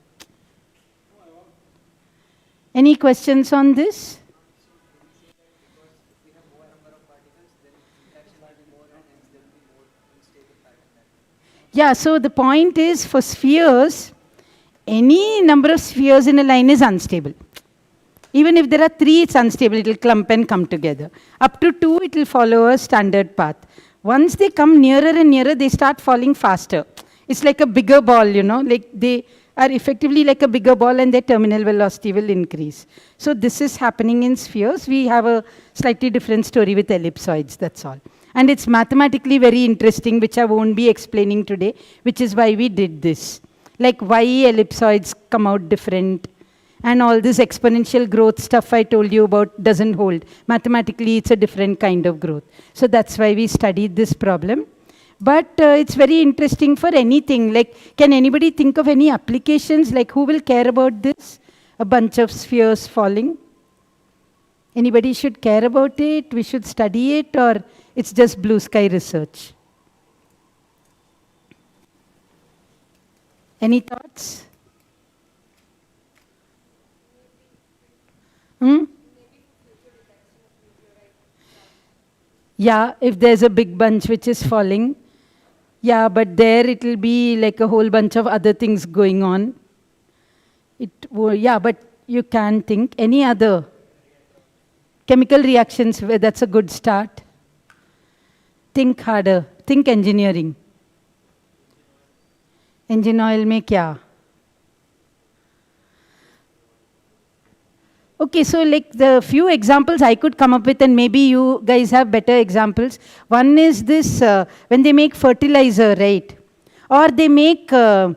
Any questions on this? Yeah, so the point is, for spheres, any number of spheres in a line is unstable. Even if there are 3, it's unstable. It will clump and come together. Up to 2, it will follow a standard path. Once they come nearer and nearer, they start falling faster. It's like a bigger ball, like they are effectively like a bigger ball, and their terminal velocity will increase. So this is happening in spheres. We have a slightly different story with ellipsoids, that's all. And it's mathematically very interesting, which I won't be explaining today, which is why we did this. Like why ellipsoids come out different, and all this exponential growth stuff I told you about doesn't hold. Mathematically, it's a different kind of growth. So that's why we studied this problem. But it's very interesting for anything. Like, can anybody think of any applications? Like, who will care about this? A bunch of spheres falling? Anybody should care about it? We should study it? Or it's just blue sky research? Any thoughts? Yeah, if there's a big bunch which is falling. Yeah, but there it will be like a whole bunch of other things going on. Yeah, but you can think any other chemical reactions, that's a good start. Think harder, think engineering. Engine oil में क्या? Okay, so like the few examples I could come up with, and maybe you guys have better examples. One is this, when they make fertilizer, right? Or they make milk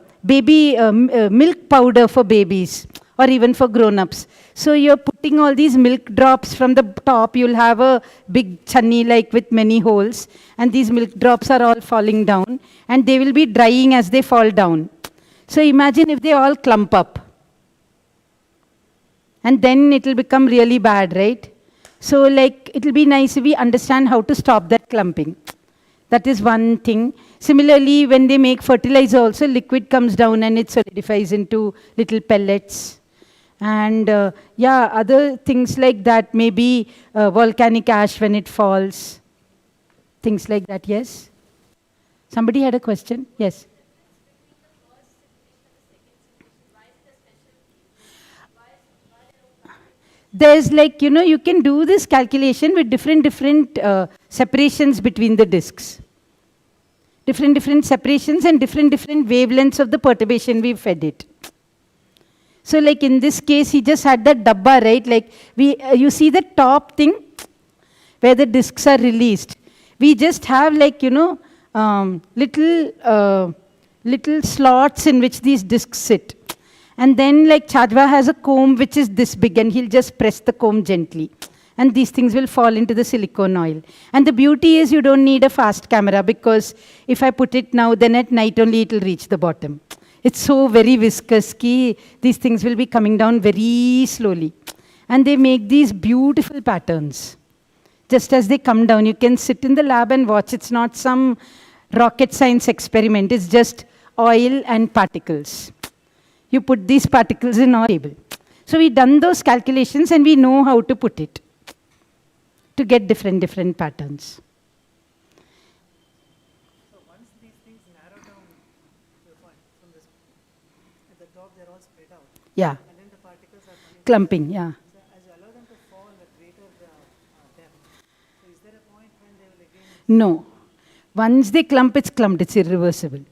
powder for babies, or even for grown-ups. So you're putting all these milk drops from the top, you'll have a big chunny like with many holes, and these milk drops are all falling down, and they will be drying as they fall down. So imagine if they all clump up. And then it will become really bad, right? So like, it will be nice if we understand how to stop that clumping. That is one thing. Similarly, when they make fertilizer also, liquid comes down and it solidifies into little pellets. And yeah, other things like that, maybe volcanic ash when it falls. Things like that, yes? Somebody had a question? Yes. There's like, you can do this calculation with different separations between the disks. Different separations and different wavelengths of the perturbation we fed it. So like in this case, he just had that dabba, right? Like you see the top thing where the disks are released. We just have like, little slots in which these disks sit. And then like Chajwa has a comb which is this big, and he'll just press the comb gently. And these things will fall into the silicone oil. And the beauty is you don't need a fast camera, because if I put it now, then at night only it will reach the bottom. It's so very viscous, these things will be coming down very slowly. And they make these beautiful patterns. Just as they come down, you can sit in the lab and watch. It's not some rocket science experiment. It's just oil and particles. You put these particles in our table. So we've done those calculations and we know how to put it to get different patterns. So once these things narrow down to the point, from this, at the top they're all spread out. Yeah. And then the particles are coming. Clumping, yeah. So as you allow them to fall at greater depth, so is there a point when they will again? No. Once they clump, it's clumped. It's irreversible.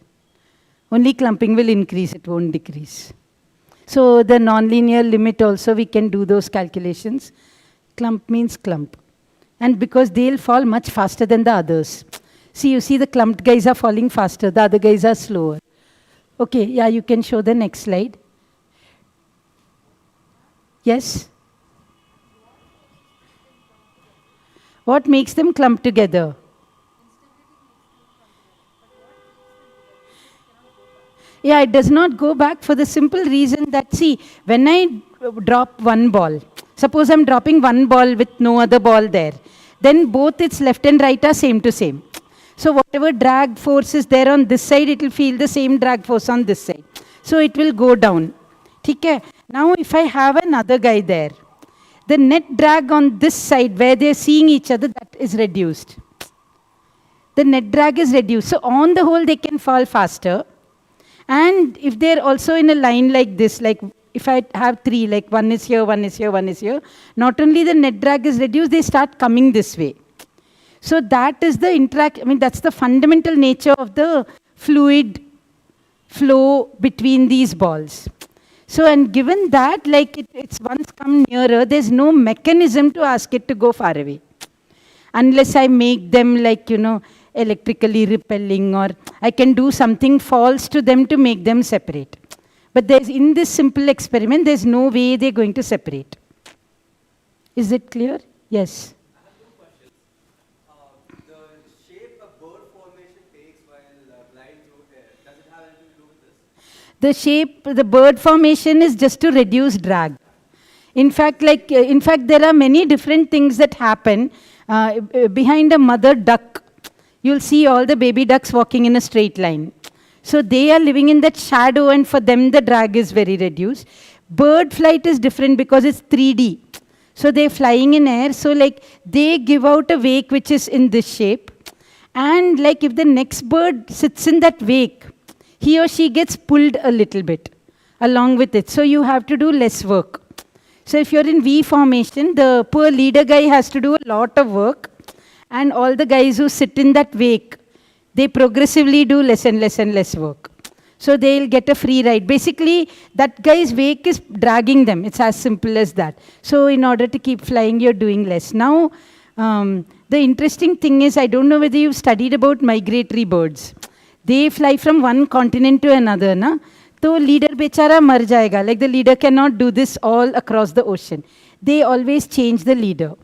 Only clumping will increase, it won't decrease. So the nonlinear limit also, we can do those calculations. Clump means clump. And because they'll fall much faster than the others. See, you see the clumped guys are falling faster, the other guys are slower. Okay, yeah, you can show the next slide. Yes? What makes them clump together? Yeah, it does not go back for the simple reason that, see, when I drop one ball, suppose I'm dropping one ball with no other ball there, then both its left and right are same to same. So whatever drag force is there on this side, it will feel the same drag force on this side. So it will go down. Okay? Now if I have another guy there, the net drag on this side where they're seeing each other, that is reduced. The net drag is reduced. So on the whole, they can fall faster. And if they're also in a line like this, like if I have three, like one is here, one is here, one is here, not only the net drag is reduced, they start coming this way. So that is the that's the fundamental nature of the fluid flow between these balls. So, and given that, like it's once come nearer, there's no mechanism to ask it to go far away. Unless I make them like, electrically repelling, or I can do something false to them to make them separate. But in this simple experiment, there's no way they're going to separate. Is it clear? Yes. I have two questions. The shape a bird formation takes while flying through air, does it have anything to do with this? The bird formation is just to reduce drag. In fact, there are many different things that happen behind a mother duck. You'll see all the baby ducks walking in a straight line. So they are living in that shadow, and for them the drag is very reduced. Bird flight is different because it's 3D. So they're flying in air, so like they give out a wake which is in this shape. And like if the next bird sits in that wake, he or she gets pulled a little bit along with it. So you have to do less work. So if you're in V formation, the poor leader guy has to do a lot of work, and all the guys who sit in that wake, they progressively do less and less and less work. So they'll get a free ride. Basically, that guy's wake is dragging them. It's as simple as that. So in order to keep flying, you're doing less. Now, the interesting thing is, I don't know whether you've studied about migratory birds. They fly from one continent to another, na? So leader bechara mar jayega. Like the leader cannot do this all across the ocean. They always change the leader.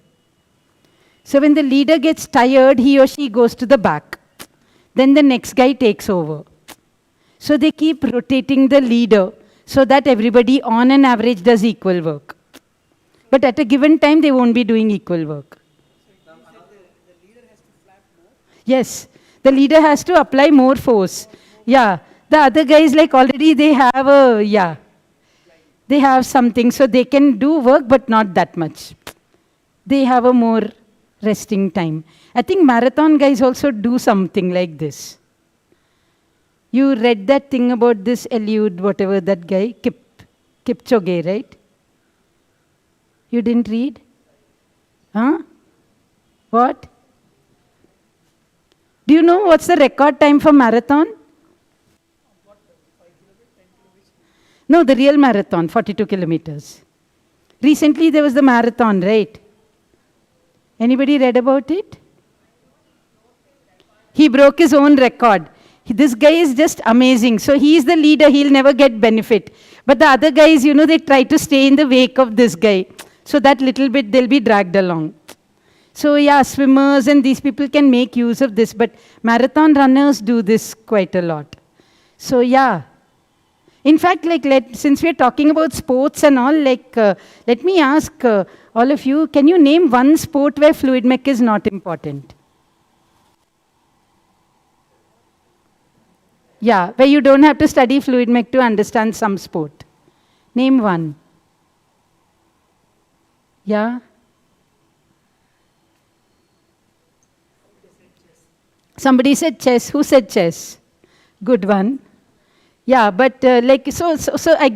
So when the leader gets tired, he or she goes to the back. Then the next guy takes over. So they keep rotating the leader so that everybody on an average does equal work. But at a given time, they won't be doing equal work. Yes, the leader has to apply more force. Yeah, the other guys like already they have a, they have something, so they can do work but not that much. They have a more resting time. I think marathon guys also do something like this. You read that thing about this Eliud, whatever that guy, Kipchoge, right? You didn't read? Huh? What? Do you know what's the record time for marathon? No, the real marathon, 42 kilometers. Recently there was the marathon, right? Anybody read about it? He broke his own record. This guy is just amazing. So he is the leader, he'll never get benefit. But the other guys, you know, they try to stay in the wake of this guy. So that little bit they'll be dragged along. So yeah, swimmers and these people can make use of this, but marathon runners do this quite a lot. So yeah. In fact, like since we're talking about sports and all, like let me ask all of you, can you name one sport where fluid mech is not important? Yeah, where you don't have to study fluid mech to understand some sport. Name one. Yeah? Somebody said chess. Who said chess? Good one. Yeah, but so I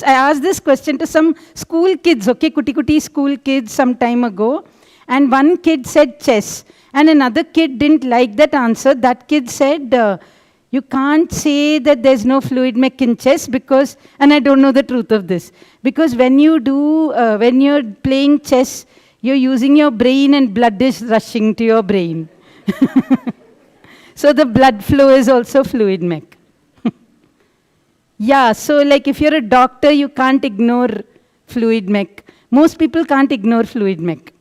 asked this question to some school kids, okay, kuti school kids some time ago, and one kid said chess, and another kid didn't like that answer. That kid said, you can't say that there's no fluid mech in chess because, and I don't know the truth of this, because when you're playing chess, you're using your brain and blood is rushing to your brain. So the blood flow is also fluid mech. Yeah, so like if you're a doctor, you can't ignore fluid mech. Most people can't ignore fluid mech.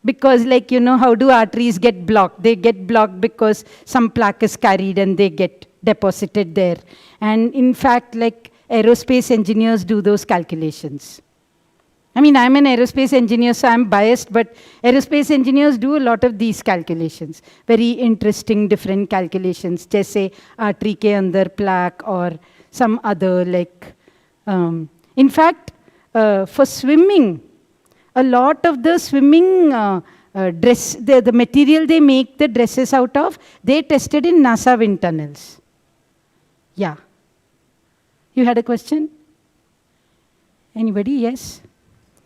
Because like, you know, how do arteries get blocked? They get blocked because some plaque is carried and they get deposited there. And in fact, like aerospace engineers do those calculations. I mean, I'm an aerospace engineer, so I'm biased, but aerospace engineers do a lot of these calculations. Very interesting, different calculations. Jaise artery ke andar plaque or some other like, in fact, for swimming, a lot of the swimming dress, the material they make the dresses out of, they tested in NASA wind tunnels. Yeah. You had a question? Anybody? Yes?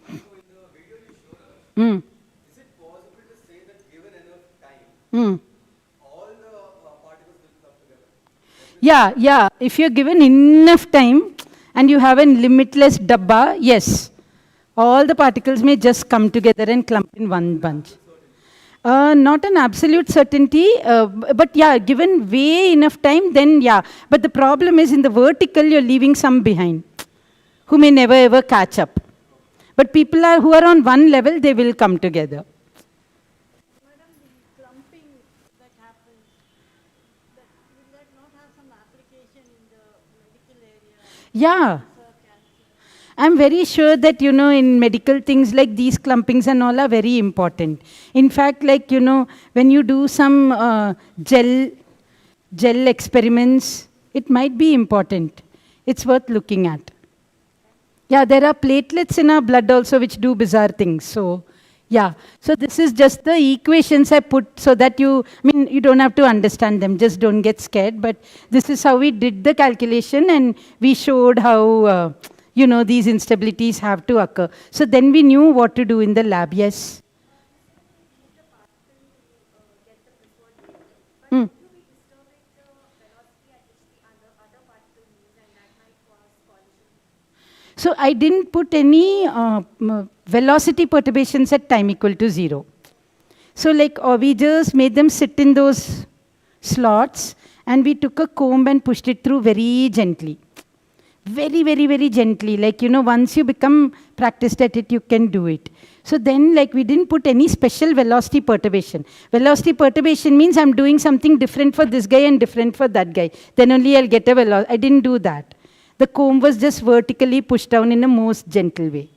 So in the video you showed us, is it possible to say that given enough time, all the particles will come together? Yeah. If you're given enough time and you have a limitless dabba, yes. All the particles may just come together and clump in one bunch. Not an absolute certainty, but yeah, given way enough time, then yeah. But the problem is in the vertical, you're leaving some behind who may never ever catch up. But people who are on one level, they will come together. Madam, the clumping that happens, will that not have some application in the medical area? Yeah. I'm very sure that, you know, in medical things like these clumpings and all are very important. In fact, like, you know, when you do some gel experiments, it might be important. It's worth looking at. Yeah, there are platelets in our blood also which do bizarre things. So, Yeah, so this is just the equations I put so that you, I mean, you don't have to understand them, just don't get scared. But this is how we did the calculation, and we showed how, these instabilities have to occur. So then we knew what to do in the lab, yes. Hmm. So I didn't put any velocity perturbations at time equal to 0. So like we just made them sit in those slots, and we took a comb and pushed it through very gently. Very, very, very gently. Like, once you become practiced at it, you can do it. So then, like, we didn't put any special velocity perturbation. Velocity perturbation means I'm doing something different for this guy and different for that guy. Then only I'll get a velocity. I didn't do that. The comb was just vertically pushed down in a most gentle way.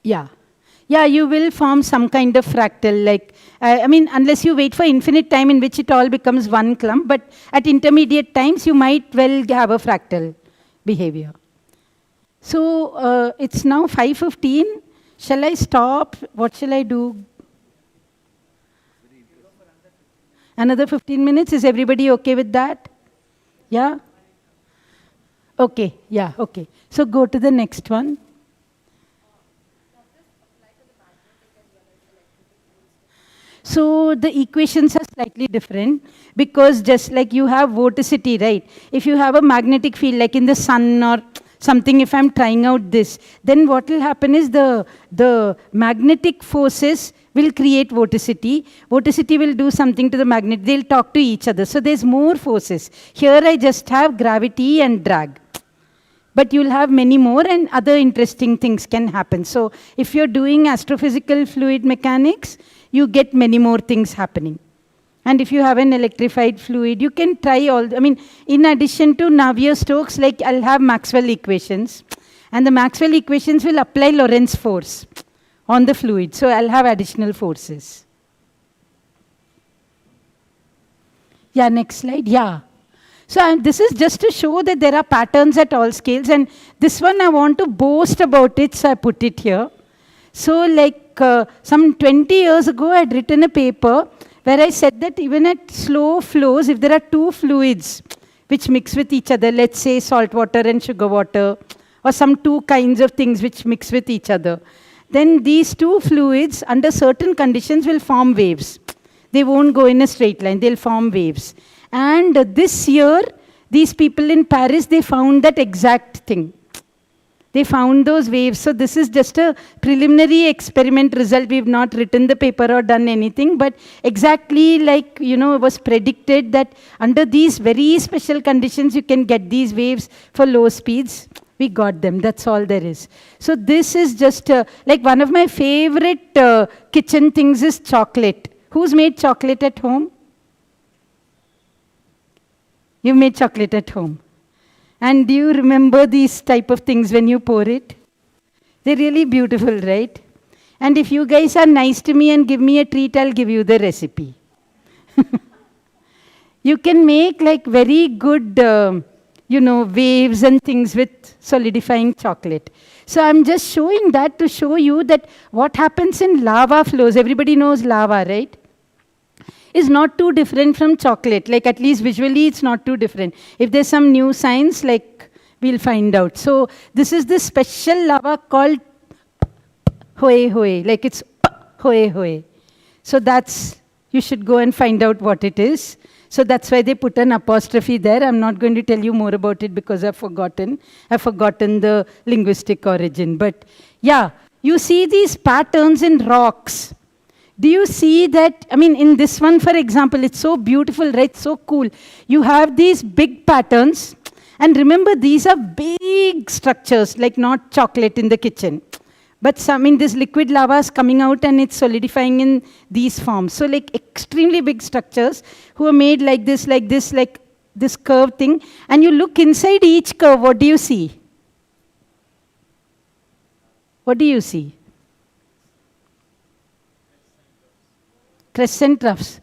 Yeah. Yeah, you will form some kind of fractal. Like, I mean, unless you wait for infinite time in which it all becomes one clump, but at intermediate times, you might well have a fractal behavior. So it's now 5:15. Shall I stop? What shall I do? Another 15 minutes? Is everybody okay with that? Yeah? Okay, yeah, okay. So go to the next one. So the equations are slightly different, because just like you have vorticity, right? If you have a magnetic field like in the sun or something, if I'm trying out this, then what will happen is the magnetic forces will create vorticity. Vorticity will do something to the magnet. They'll talk to each other. So there's more forces. Here I just have gravity and drag. But you'll have many more, and other interesting things can happen. So if you're doing astrophysical fluid mechanics, you get many more things happening. And if you have an electrified fluid, you can try all, I mean, in addition to Navier-Stokes, like I'll have Maxwell equations. And the Maxwell equations will apply Lorentz force on the fluid. So I'll have additional forces. Yeah, next slide. Yeah. So this is just to show that there are patterns at all scales. And this one I want to boast about it, so I put it here. So like some 20 years ago, I had written a paper where I said that even at slow flows, if there are two fluids which mix with each other, let's say salt water and sugar water, or some two kinds of things which mix with each other, then these two fluids under certain conditions will form waves. They won't go in a straight line, they'll form waves. And this year, these people in Paris, they found that exact thing. They found those waves. So this is just a preliminary experiment result. We've not written the paper or done anything, but exactly like, it was predicted that under these very special conditions, you can get these waves for low speeds. We got them. That's all there is. So this is just like one of my favorite kitchen things is chocolate. Who's made chocolate at home? You made chocolate at home. And do you remember these type of things when you pour it? They're really beautiful, right? And if you guys are nice to me and give me a treat, I'll give you the recipe. You can make like very good, waves and things with solidifying chocolate. So I'm just showing that to show you that what happens in lava flows, everybody knows lava, right? Is not too different from chocolate. Like at least visually, it's not too different. If there's some new science, like we'll find out. So this is this special lava called hoe hoe. Like it's hoe hoe. So that's, you should go and find out what it is. So that's why they put an apostrophe there. I'm not going to tell you more about it because I've forgotten. I've forgotten the linguistic origin. But yeah, you see these patterns in rocks. Do you see that, I mean, in this one, for example, it's so beautiful, right? So cool. You have these big patterns. And remember, these are big structures, like not chocolate in the kitchen. But this liquid lava is coming out and it's solidifying in these forms. So like extremely big structures who are made like this, like this curved thing. And you look inside each curve, what do you see? What do you see? crescent troughs.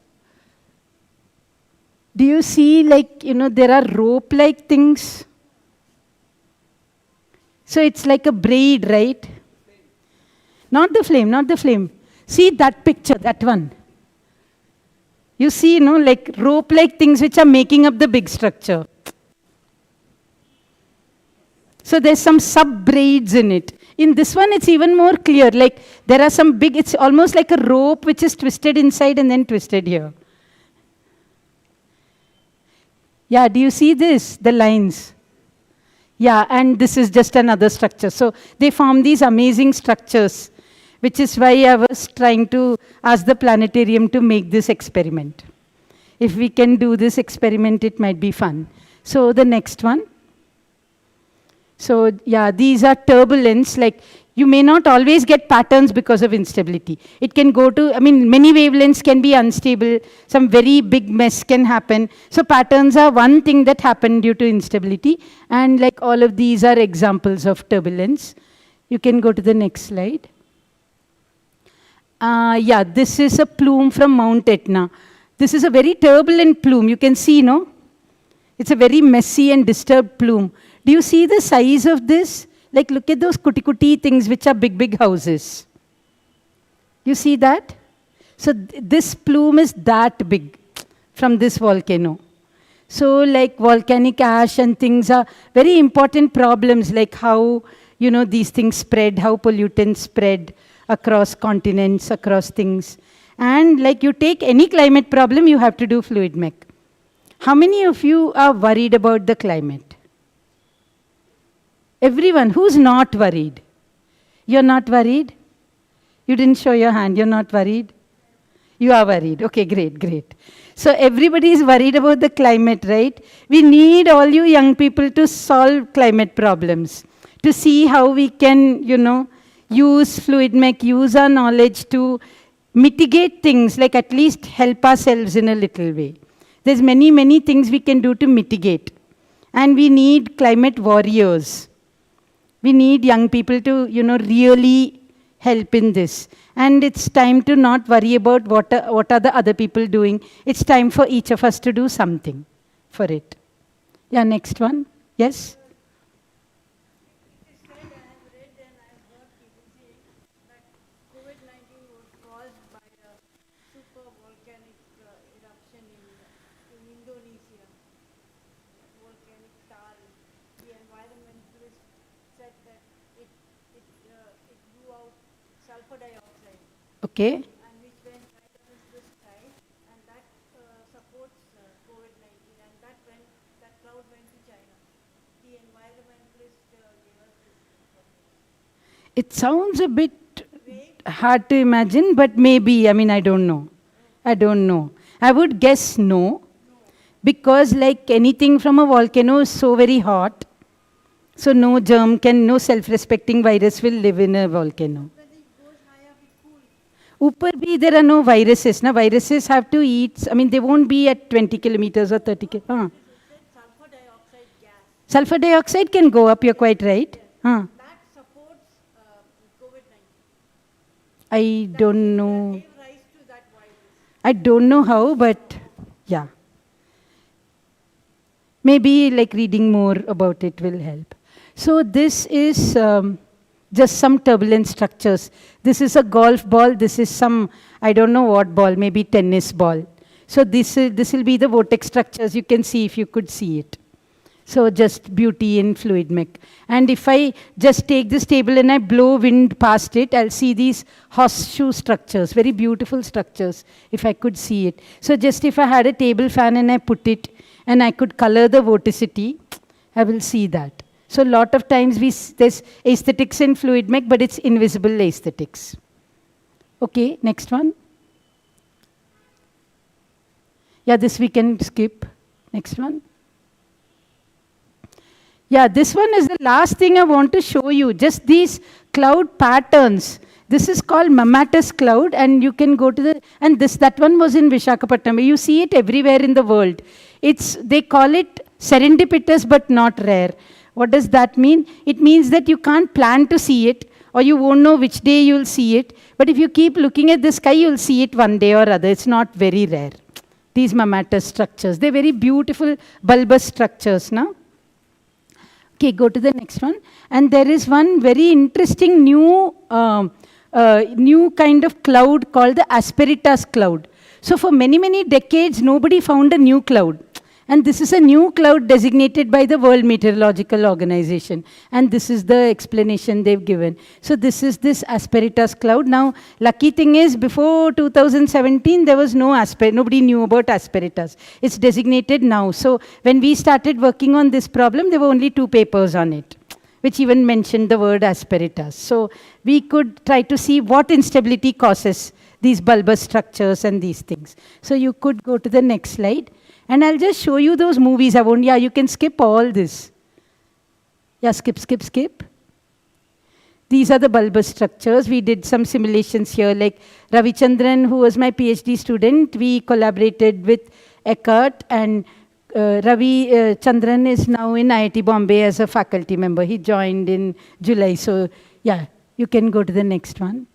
Do you see, like, there are rope-like things? So it's like a braid, right? Not the flame, not the flame. See that picture, that one. You see, like rope-like things which are making up the big structure. So there's some sub-braids in it. In this one, it's even more clear. Like there are some big, it's almost like a rope which is twisted inside and then twisted here. Yeah, do you see this? The lines. Yeah, and this is just another structure. So they form these amazing structures, which is why I was trying to ask the planetarium to make this experiment. If we can do this experiment, it might be fun. So the next one. So yeah, these are turbulence. Like you may not always get patterns because of instability. It can go to, many wavelengths can be unstable. Some very big mess can happen. So patterns are one thing that happened due to instability. And like all of these are examples of turbulence. You can go to the next slide. Yeah, this is a plume from Mount Etna. This is a very turbulent plume. You can see, no? It's a very messy and disturbed plume. Do you see the size of this? Like, look at those kuti-kuti things, which are big, big houses. You see that? So this plume is that big from this volcano. So like volcanic ash and things are very important problems, like how, these things spread, how pollutants spread across continents, across things. And like you take any climate problem, you have to do fluid mech. How many of you are worried about the climate? Everyone. Who's not worried? You're not worried? You didn't show your hand. You're not worried? You are worried. Okay, great, great. So everybody is worried about the climate, right? We need all you young people to solve climate problems, to see how we can, use fluid mech, use our knowledge to mitigate things, like at least help ourselves in a little way. There's many, many things we can do to mitigate. And we need climate warriors. We need young people to, really help in this. And it's time to not worry about what are the other people doing. It's time for each of us to do something for it. Yeah, next one. Yes? It is said, I have read and I have heard people saying that COVID-19 was caused by a super volcanic eruption in Indonesia. Volcanic tar. The environmentalists said that it blew out sulfur dioxide, Okay. and which went right up into the sky, and that supports COVID-19, and that cloud went to China. The environmentalist gave us this information. It sounds a bit hard to imagine, but maybe, I don't know. I don't know. I would guess no, because like anything from a volcano is so very hot, so no self-respecting virus will live in a volcano. When it goes high up, it cools. Upar bhi there are no viruses. Na? Viruses have to eat, they won't be at 20 kilometers or 30 kilometers. Sulfur dioxide gas. Sulfur dioxide can go up, you're quite right. That supports COVID-19. I don't know. Gave rise to that virus. I don't know how, but yeah. Maybe like reading more about it will help. So this is just some turbulent structures. This is a golf ball. This is some, I don't know what ball, maybe tennis ball. So this will be the vortex structures. You can see if you could see it. So just beauty in fluid mech. And if I just take this table and I blow wind past it, I'll see these horseshoe structures, very beautiful structures, if I could see it. So just if I had a table fan and I put it, and I could color the vorticity, I will see that. So a lot of times there's aesthetics in fluid mech, but it's invisible aesthetics. Okay, next one. Yeah, this we can skip. Next one. Yeah, this one is the last thing I want to show you, just these cloud patterns. This is called mammatus cloud, and you can go to that one was in Visakhapatnam. You see it everywhere in the world. They call it serendipitous but not rare. What does that mean? It means that you can't plan to see it, or you won't know which day you'll see it. But if you keep looking at the sky, you'll see it one day or other. It's not very rare. These mammatus structures, they're very beautiful bulbous structures now. Okay, go to the next one. And there is one very interesting new kind of cloud called the Asperitas cloud. So for many, many decades, nobody found a new cloud. And this is a new cloud designated by the World Meteorological Organization. And this is the explanation they've given. So this is this Asperitas cloud. Now, lucky thing is, before 2017, there was no nobody knew about Asperitas. It's designated now. So when we started working on this problem, there were only 2 papers on it, which even mentioned the word Asperitas. So we could try to see what instability causes these bulbous structures and these things. So you could go to the next slide. And I'll just show you those movies. Yeah, you can skip all this. Yeah, skip. These are the bulbous structures. We did some simulations here, like Ravichandran, who was my PhD student. We collaborated with Eckhart, and Ravi Chandran is now in IIT Bombay as a faculty member. He joined in July. So yeah, you can go to the next one.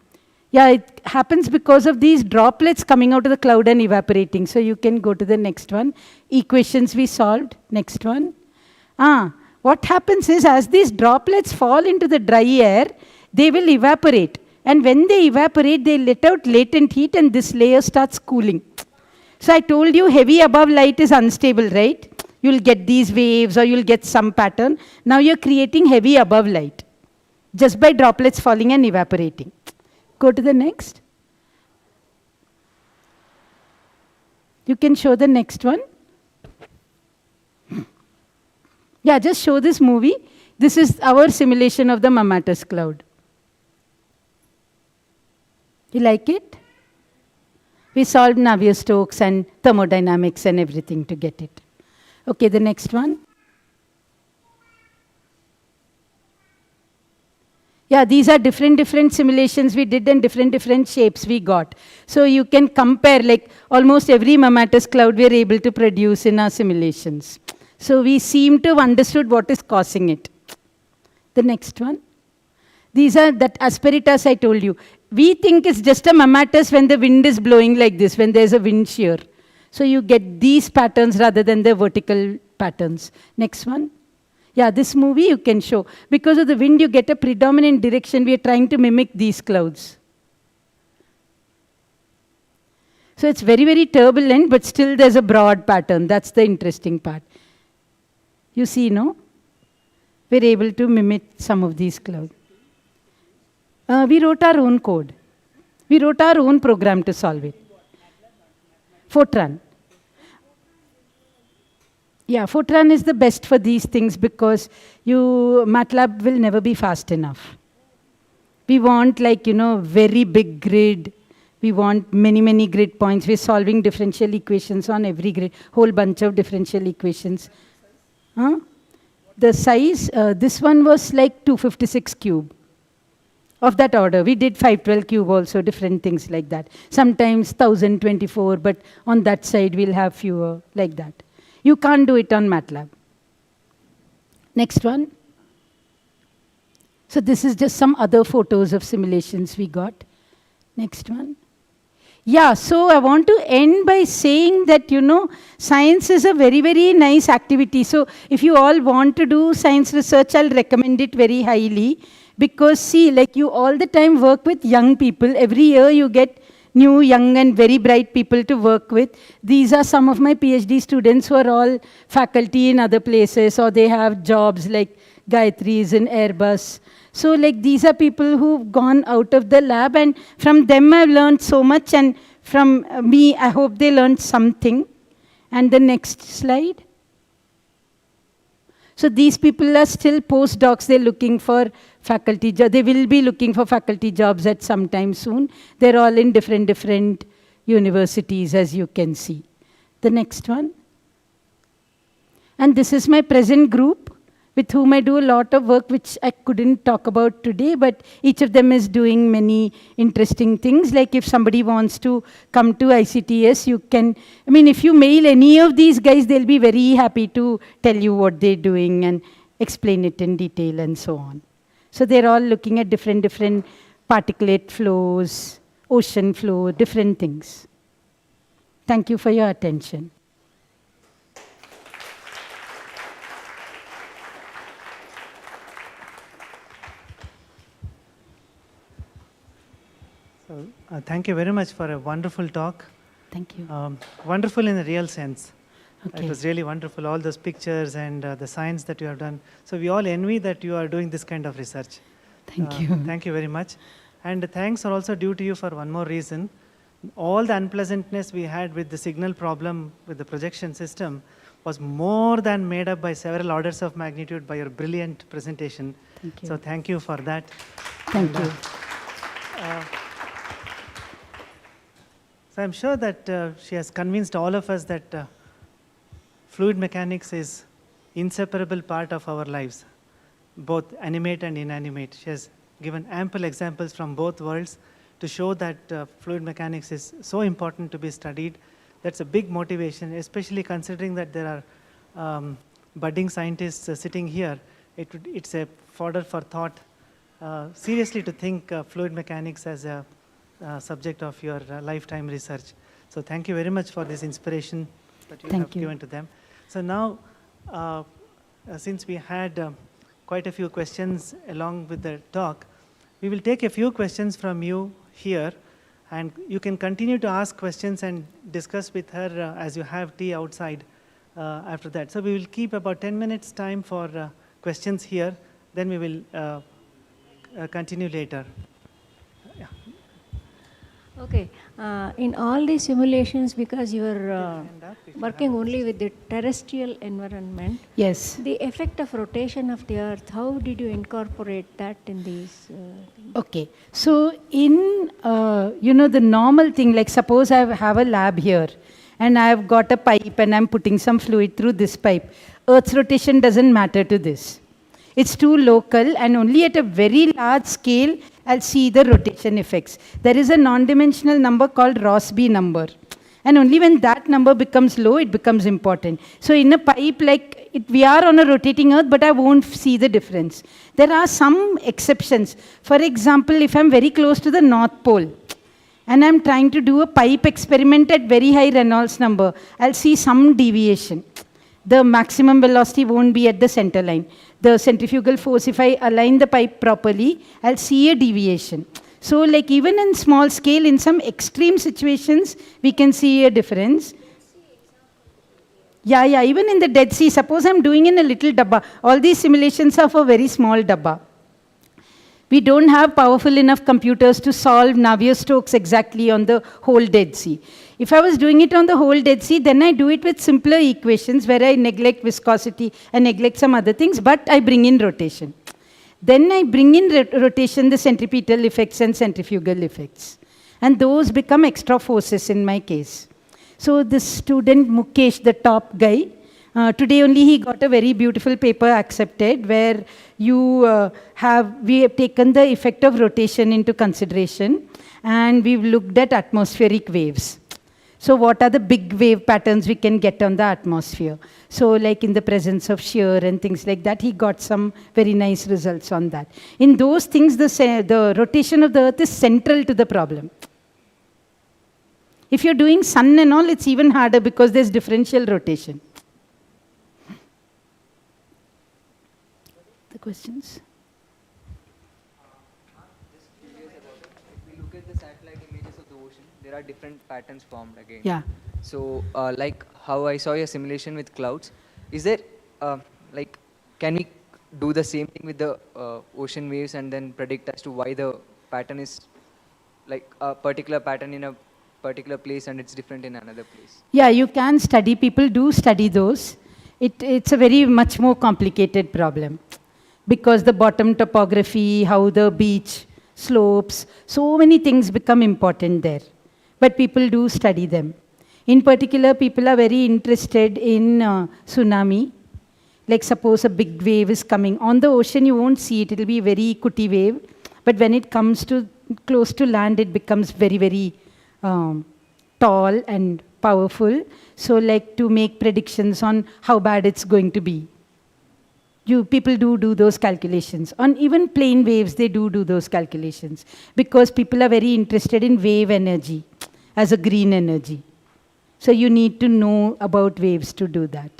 Yeah, it happens because of these droplets coming out of the cloud and evaporating. So you can go to the next one. Equations we solved. Next one. What happens is, as these droplets fall into the dry air, they will evaporate. And when they evaporate, they let out latent heat and this layer starts cooling. So I told you heavy above light is unstable, right? You'll get these waves or you'll get some pattern. Now you're creating heavy above light just by droplets falling and evaporating. Go to the next. You can show the next one. Yeah, just show this movie. This is our simulation of the mammatus cloud. You like it? We solved Navier-Stokes and thermodynamics and everything to get it. Okay, the next one. Yeah, these are different simulations we did and different shapes we got. So you can compare, like almost every mammatus cloud we are able to produce in our simulations. So we seem to have understood what is causing it. The next one. These are that Asperitas I told you. We think it's just a mammatus when the wind is blowing like this, when there's a wind shear. So you get these patterns rather than the vertical patterns. Next one. Yeah, this movie you can show. Because of the wind, you get a predominant direction. We are trying to mimic these clouds. So it's very turbulent, but still there's a broad pattern. That's the interesting part. You see, no? We're able to mimic some of these clouds. We wrote our own code. We wrote our own program to solve it. Fortran. Yeah, Fortran is the best for these things because MATLAB will never be fast enough. We want very big grid. We want many grid points. We're solving differential equations on every grid, whole bunch of differential equations. The size, this one was like 256 cube. Of that order. We did 512 cube also, different things like that. Sometimes 1024, but on that side we'll have fewer like that. You can't do it on MATLAB. Next one. So this is just some other photos of simulations we got. Next one. Yeah, so I want to end by saying that, science is a very nice activity. So if you all want to do science research, I'll recommend it very highly. Because see, like you all the time work with young people. Every year you get new, young and very bright people to work with. These are some of my PhD students who are all faculty in other places, or they have jobs like Gayatri's in Airbus. So like these are people who've gone out of the lab, and from them I've learned so much, and from me I hope they learned something. And the next slide. So these people are still postdocs. They're looking for faculty jobs. They will be looking for faculty jobs at some time soon. They're all in different universities, as you can see. The next one. And this is my present group with whom I do a lot of work, which I couldn't talk about today, but each of them is doing many interesting things. Like if somebody wants to come to ICTS, you can, if you mail any of these guys, they'll be very happy to tell you what they're doing and explain it in detail and so on. So they're all looking at different particulate flows, ocean flow, different things. Thank you for your attention. So, thank you very much for a wonderful talk. Thank you. Wonderful in the real sense. Okay. It was really wonderful, all those pictures and the science that you have done. So we all envy that you are doing this kind of research. Thank you. Thank you very much. And thanks are also due to you for one more reason. All the unpleasantness we had with the signal problem with the projection system was more than made up by several orders of magnitude by your brilliant presentation. Thank you. So thank you for that. Thank you. So I'm sure that she has convinced all of us that fluid mechanics is inseparable part of our lives, both animate and inanimate. She has given ample examples from both worlds to show that fluid mechanics is so important to be studied. That's a big motivation, especially considering that there are budding scientists sitting here. It's a fodder for thought, seriously to think fluid mechanics as a subject of your lifetime research. So thank you very much for this inspiration that you have given to them. So now, since we had quite a few questions along with the talk, we will take a few questions from you here, and you can continue to ask questions and discuss with her as you have tea outside after that. So we will keep about 10 minutes time for questions here, then we will continue later. Okay, in all these simulations, because you are working only with the terrestrial environment, Yes. the effect of rotation of the earth, how did you incorporate that in these things? Okay. So in, the normal thing, like suppose I have a lab here and I've got a pipe and I'm putting some fluid through this pipe. Earth's rotation doesn't matter to this. It's too local, and only at a very large scale I'll see the rotation effects. There is a non-dimensional number called Rossby number. And only when that number becomes low, it becomes important. So in a pipe, we are on a rotating earth, but I won't see the difference. There are some exceptions. For example, if I'm very close to the North Pole, and I'm trying to do a pipe experiment at very high Reynolds number, I'll see some deviation. The maximum velocity won't be at the center line. The centrifugal force, if I align the pipe properly, I'll see a deviation. So even in small scale, in some extreme situations, we can see a difference. Yeah, even in the Dead Sea, suppose I'm doing in a little dabba. All these simulations are for very small dabba. We don't have powerful enough computers to solve Navier-Stokes exactly on the whole Dead Sea. If I was doing it on the whole Dead Sea, then I do it with simpler equations where I neglect viscosity and neglect some other things, but I bring in rotation. Then I bring in rotation, the centripetal effects and centrifugal effects. And those become extra forces in my case. So this student Mukesh, the top guy, today only he got a very beautiful paper accepted where we have taken the effect of rotation into consideration, and we've looked at atmospheric waves. So what are the big wave patterns we can get on the atmosphere? So in the presence of shear and things like that, he got some very nice results on that. In those things, the rotation of the earth is central to the problem. If you're doing sun and all, it's even harder because there's differential rotation. The questions? If we look at the satellite images of the ocean, there are different patterns formed again. Yeah. So, like how I saw your simulation with clouds, is there, can we do the same thing with the ocean waves and then predict as to why the pattern is like a particular pattern in a particular place and it's different in another place? Yeah, you can study. People do study those. It's a very much more complicated problem because the bottom topography, how the beach slopes, so many things become important there. But people do study them. In particular, people are very interested in tsunami. Like suppose a big wave is coming. On the ocean, you won't see it. It will be a very cootie wave. But when it comes to close to land, it becomes very, very tall and powerful. So to make predictions on how bad it's going to be. People do those calculations. On even plane waves, they do those calculations because people are very interested in wave energy as a green energy. So you need to know about waves to do that.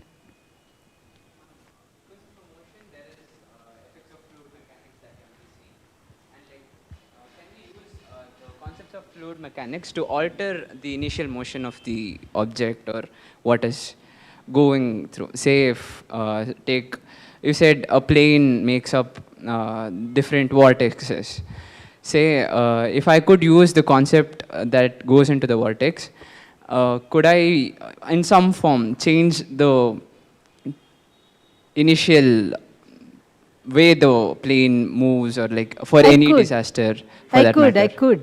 Concepts of fluid mechanics to alter the initial motion of the object or what is going through. Say if you said a plane makes up different vortexes. Say if I could use the concept that goes into the vortex, could I in some form change the initial way the plane moves or like for any disaster for that matter?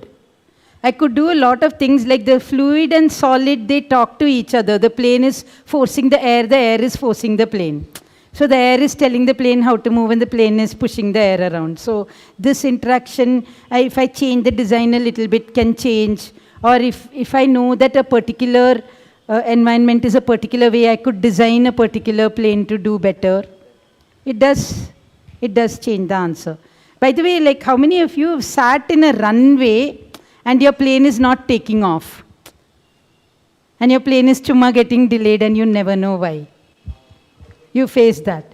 I could do a lot of things like the fluid and solid, they talk to each other. the plane is forcing the air is forcing the plane. So the air is telling the plane how to move and the plane is pushing the air around. So this interaction, if I change the design a little bit, can change. Or if I know that a particular environment is a particular way, I could design a particular plane to do better. It does change the answer. By the way, like how many of you have sat in a runway and your plane is not taking off? And your plane is chumma getting delayed and you never know why. You face that.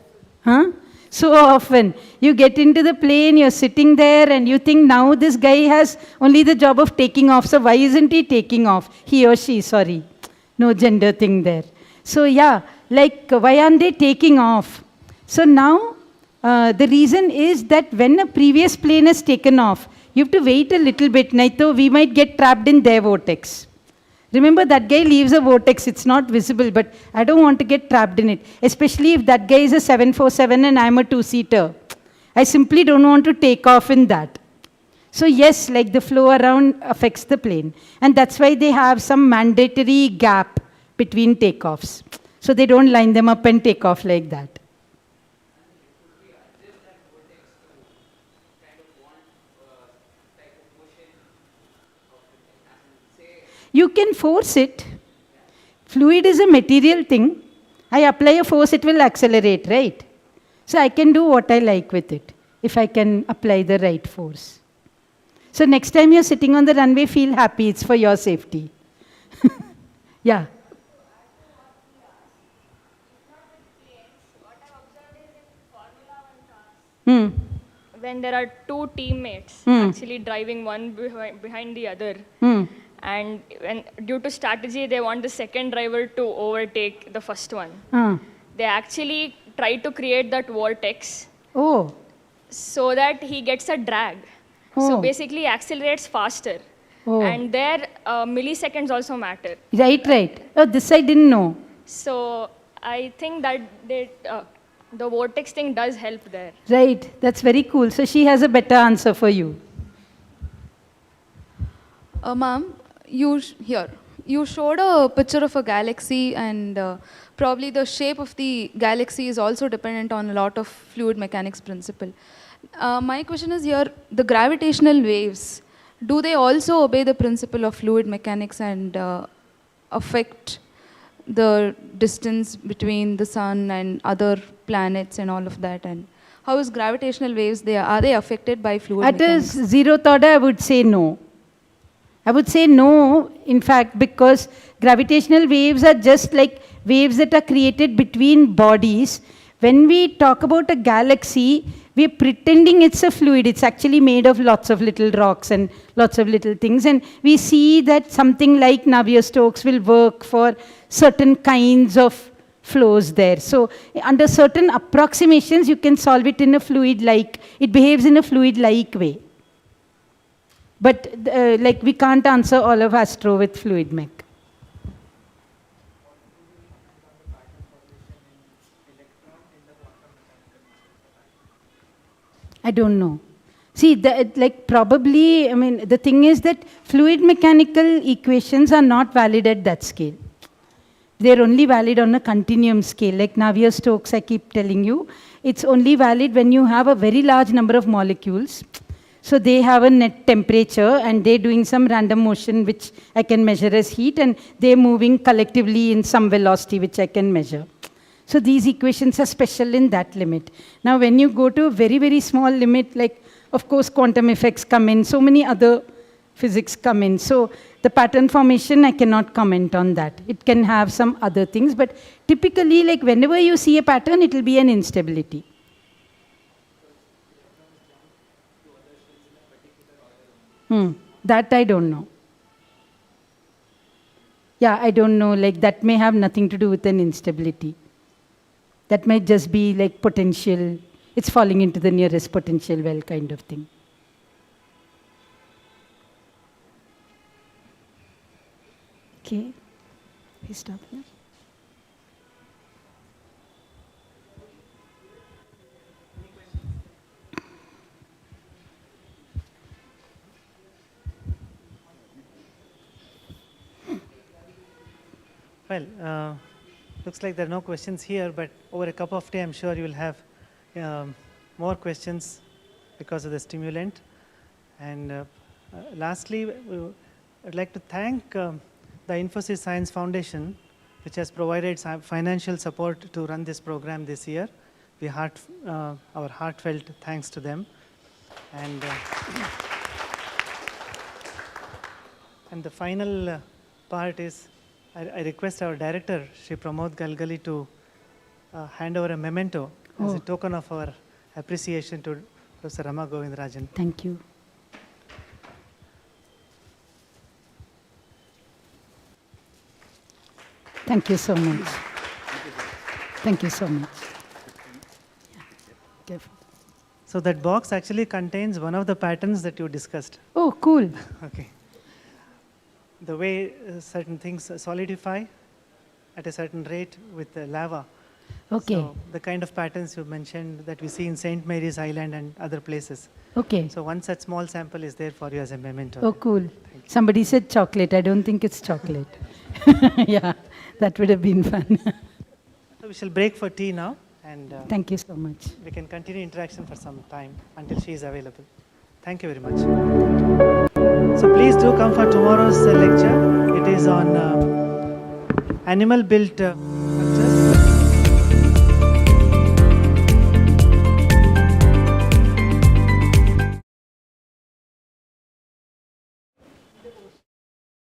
Huh? So often, you get into the plane, you're sitting there and you think now this guy has only the job of taking off, so why isn't he taking off? He or she, sorry. No gender thing there. So yeah, like why aren't they taking off? So now, the reason is that when a previous plane has taken off, you have to wait a little bit, naito we might get trapped in their vortex. Remember, that guy leaves a vortex, it's not visible, but I don't want to get trapped in it. Especially if that guy is a 747 and I'm a two-seater. I simply don't want to take off in that. So yes, like the flow around affects the plane. And that's why they have some mandatory gap between takeoffs. So they don't line them up and take off like that. You can force it. Fluid is a material thing. I apply a force, it will accelerate, right? So I can do what I like with it, if I can apply the right force. So next time you're sitting on the runway, feel happy, it's for your safety. Yeah. When there are two teammates actually driving one behind the other, and due to strategy, they want the second driver to overtake the first one. They actually try to create that vortex so that he gets a drag. So basically, accelerates faster. And there, milliseconds also matter. Right. Oh, this I didn't know. So I think that the vortex thing does help there. Right, that's very cool. So she has a better answer for you. Ma'am, you showed a picture of a galaxy and probably the shape of the galaxy is also dependent on a lot of fluid mechanics principle. My question is here, the gravitational waves, do they also obey the principle of fluid mechanics and affect the distance between the sun and other planets and all of that? And how is gravitational waves, are they affected by fluid mechanics? At a zero thought, I would say no. I would say no, in fact, because gravitational waves are just like waves that are created between bodies. When we talk about a galaxy, we're pretending it's a fluid. It's actually made of lots of little rocks and lots of little things. And we see that something like Navier-Stokes will work for certain kinds of flows there. So under certain approximations, you can solve it in a fluid-like, it behaves in a fluid-like way. But like we can't answer all of astro with fluid mech. I don't know. See, like probably, I mean, the thing is that fluid mechanical equations are not valid at that scale. They're only valid on a continuum scale, like Navier-Stokes, I keep telling you. It's only valid when you have a very large number of molecules. So they have a net temperature and they're doing some random motion which I can measure as heat, and they're moving collectively in some velocity which I can measure. So these equations are special in that limit. Now when you go to a very, very small limit, like of course quantum effects come in, so many other physics come in. So the pattern formation, I cannot comment on that. It can have some other things, but typically like whenever you see a pattern, it will be an instability. That I don't know. Yeah, I don't know, like that may have nothing to do with an instability. That might just be like potential, it's falling into the nearest potential well kind of thing. Okay, we stop here. Well, looks like there are no questions here, but over a cup of tea, I'm sure you will have more questions because of the stimulant. And lastly, I'd like to thank the Infosys Science Foundation, which has provided some financial support to run this program this year. Our heartfelt thanks to them. And the final part is, I request our director, Shri Pramod Galgali, to hand over a memento as a token of our appreciation to Professor Rama Govindarajan. Thank you. Thank you so much. Thank you so much. Yeah. Careful. So that box actually contains one of the patterns that you discussed. Oh, cool. Okay. The way certain things solidify at a certain rate with the lava. Okay. So the kind of patterns you mentioned that we see in St. Mary's Island and other places. Okay. So one such small sample is there for you as a memento. Oh, cool. Somebody said chocolate. I don't think it's chocolate. Yeah, that would have been fun. So we shall break for tea now, and Thank you so much. we can continue interaction for some time until she is available. Thank you very much. So please do come for tomorrow's lecture. It is on animal-built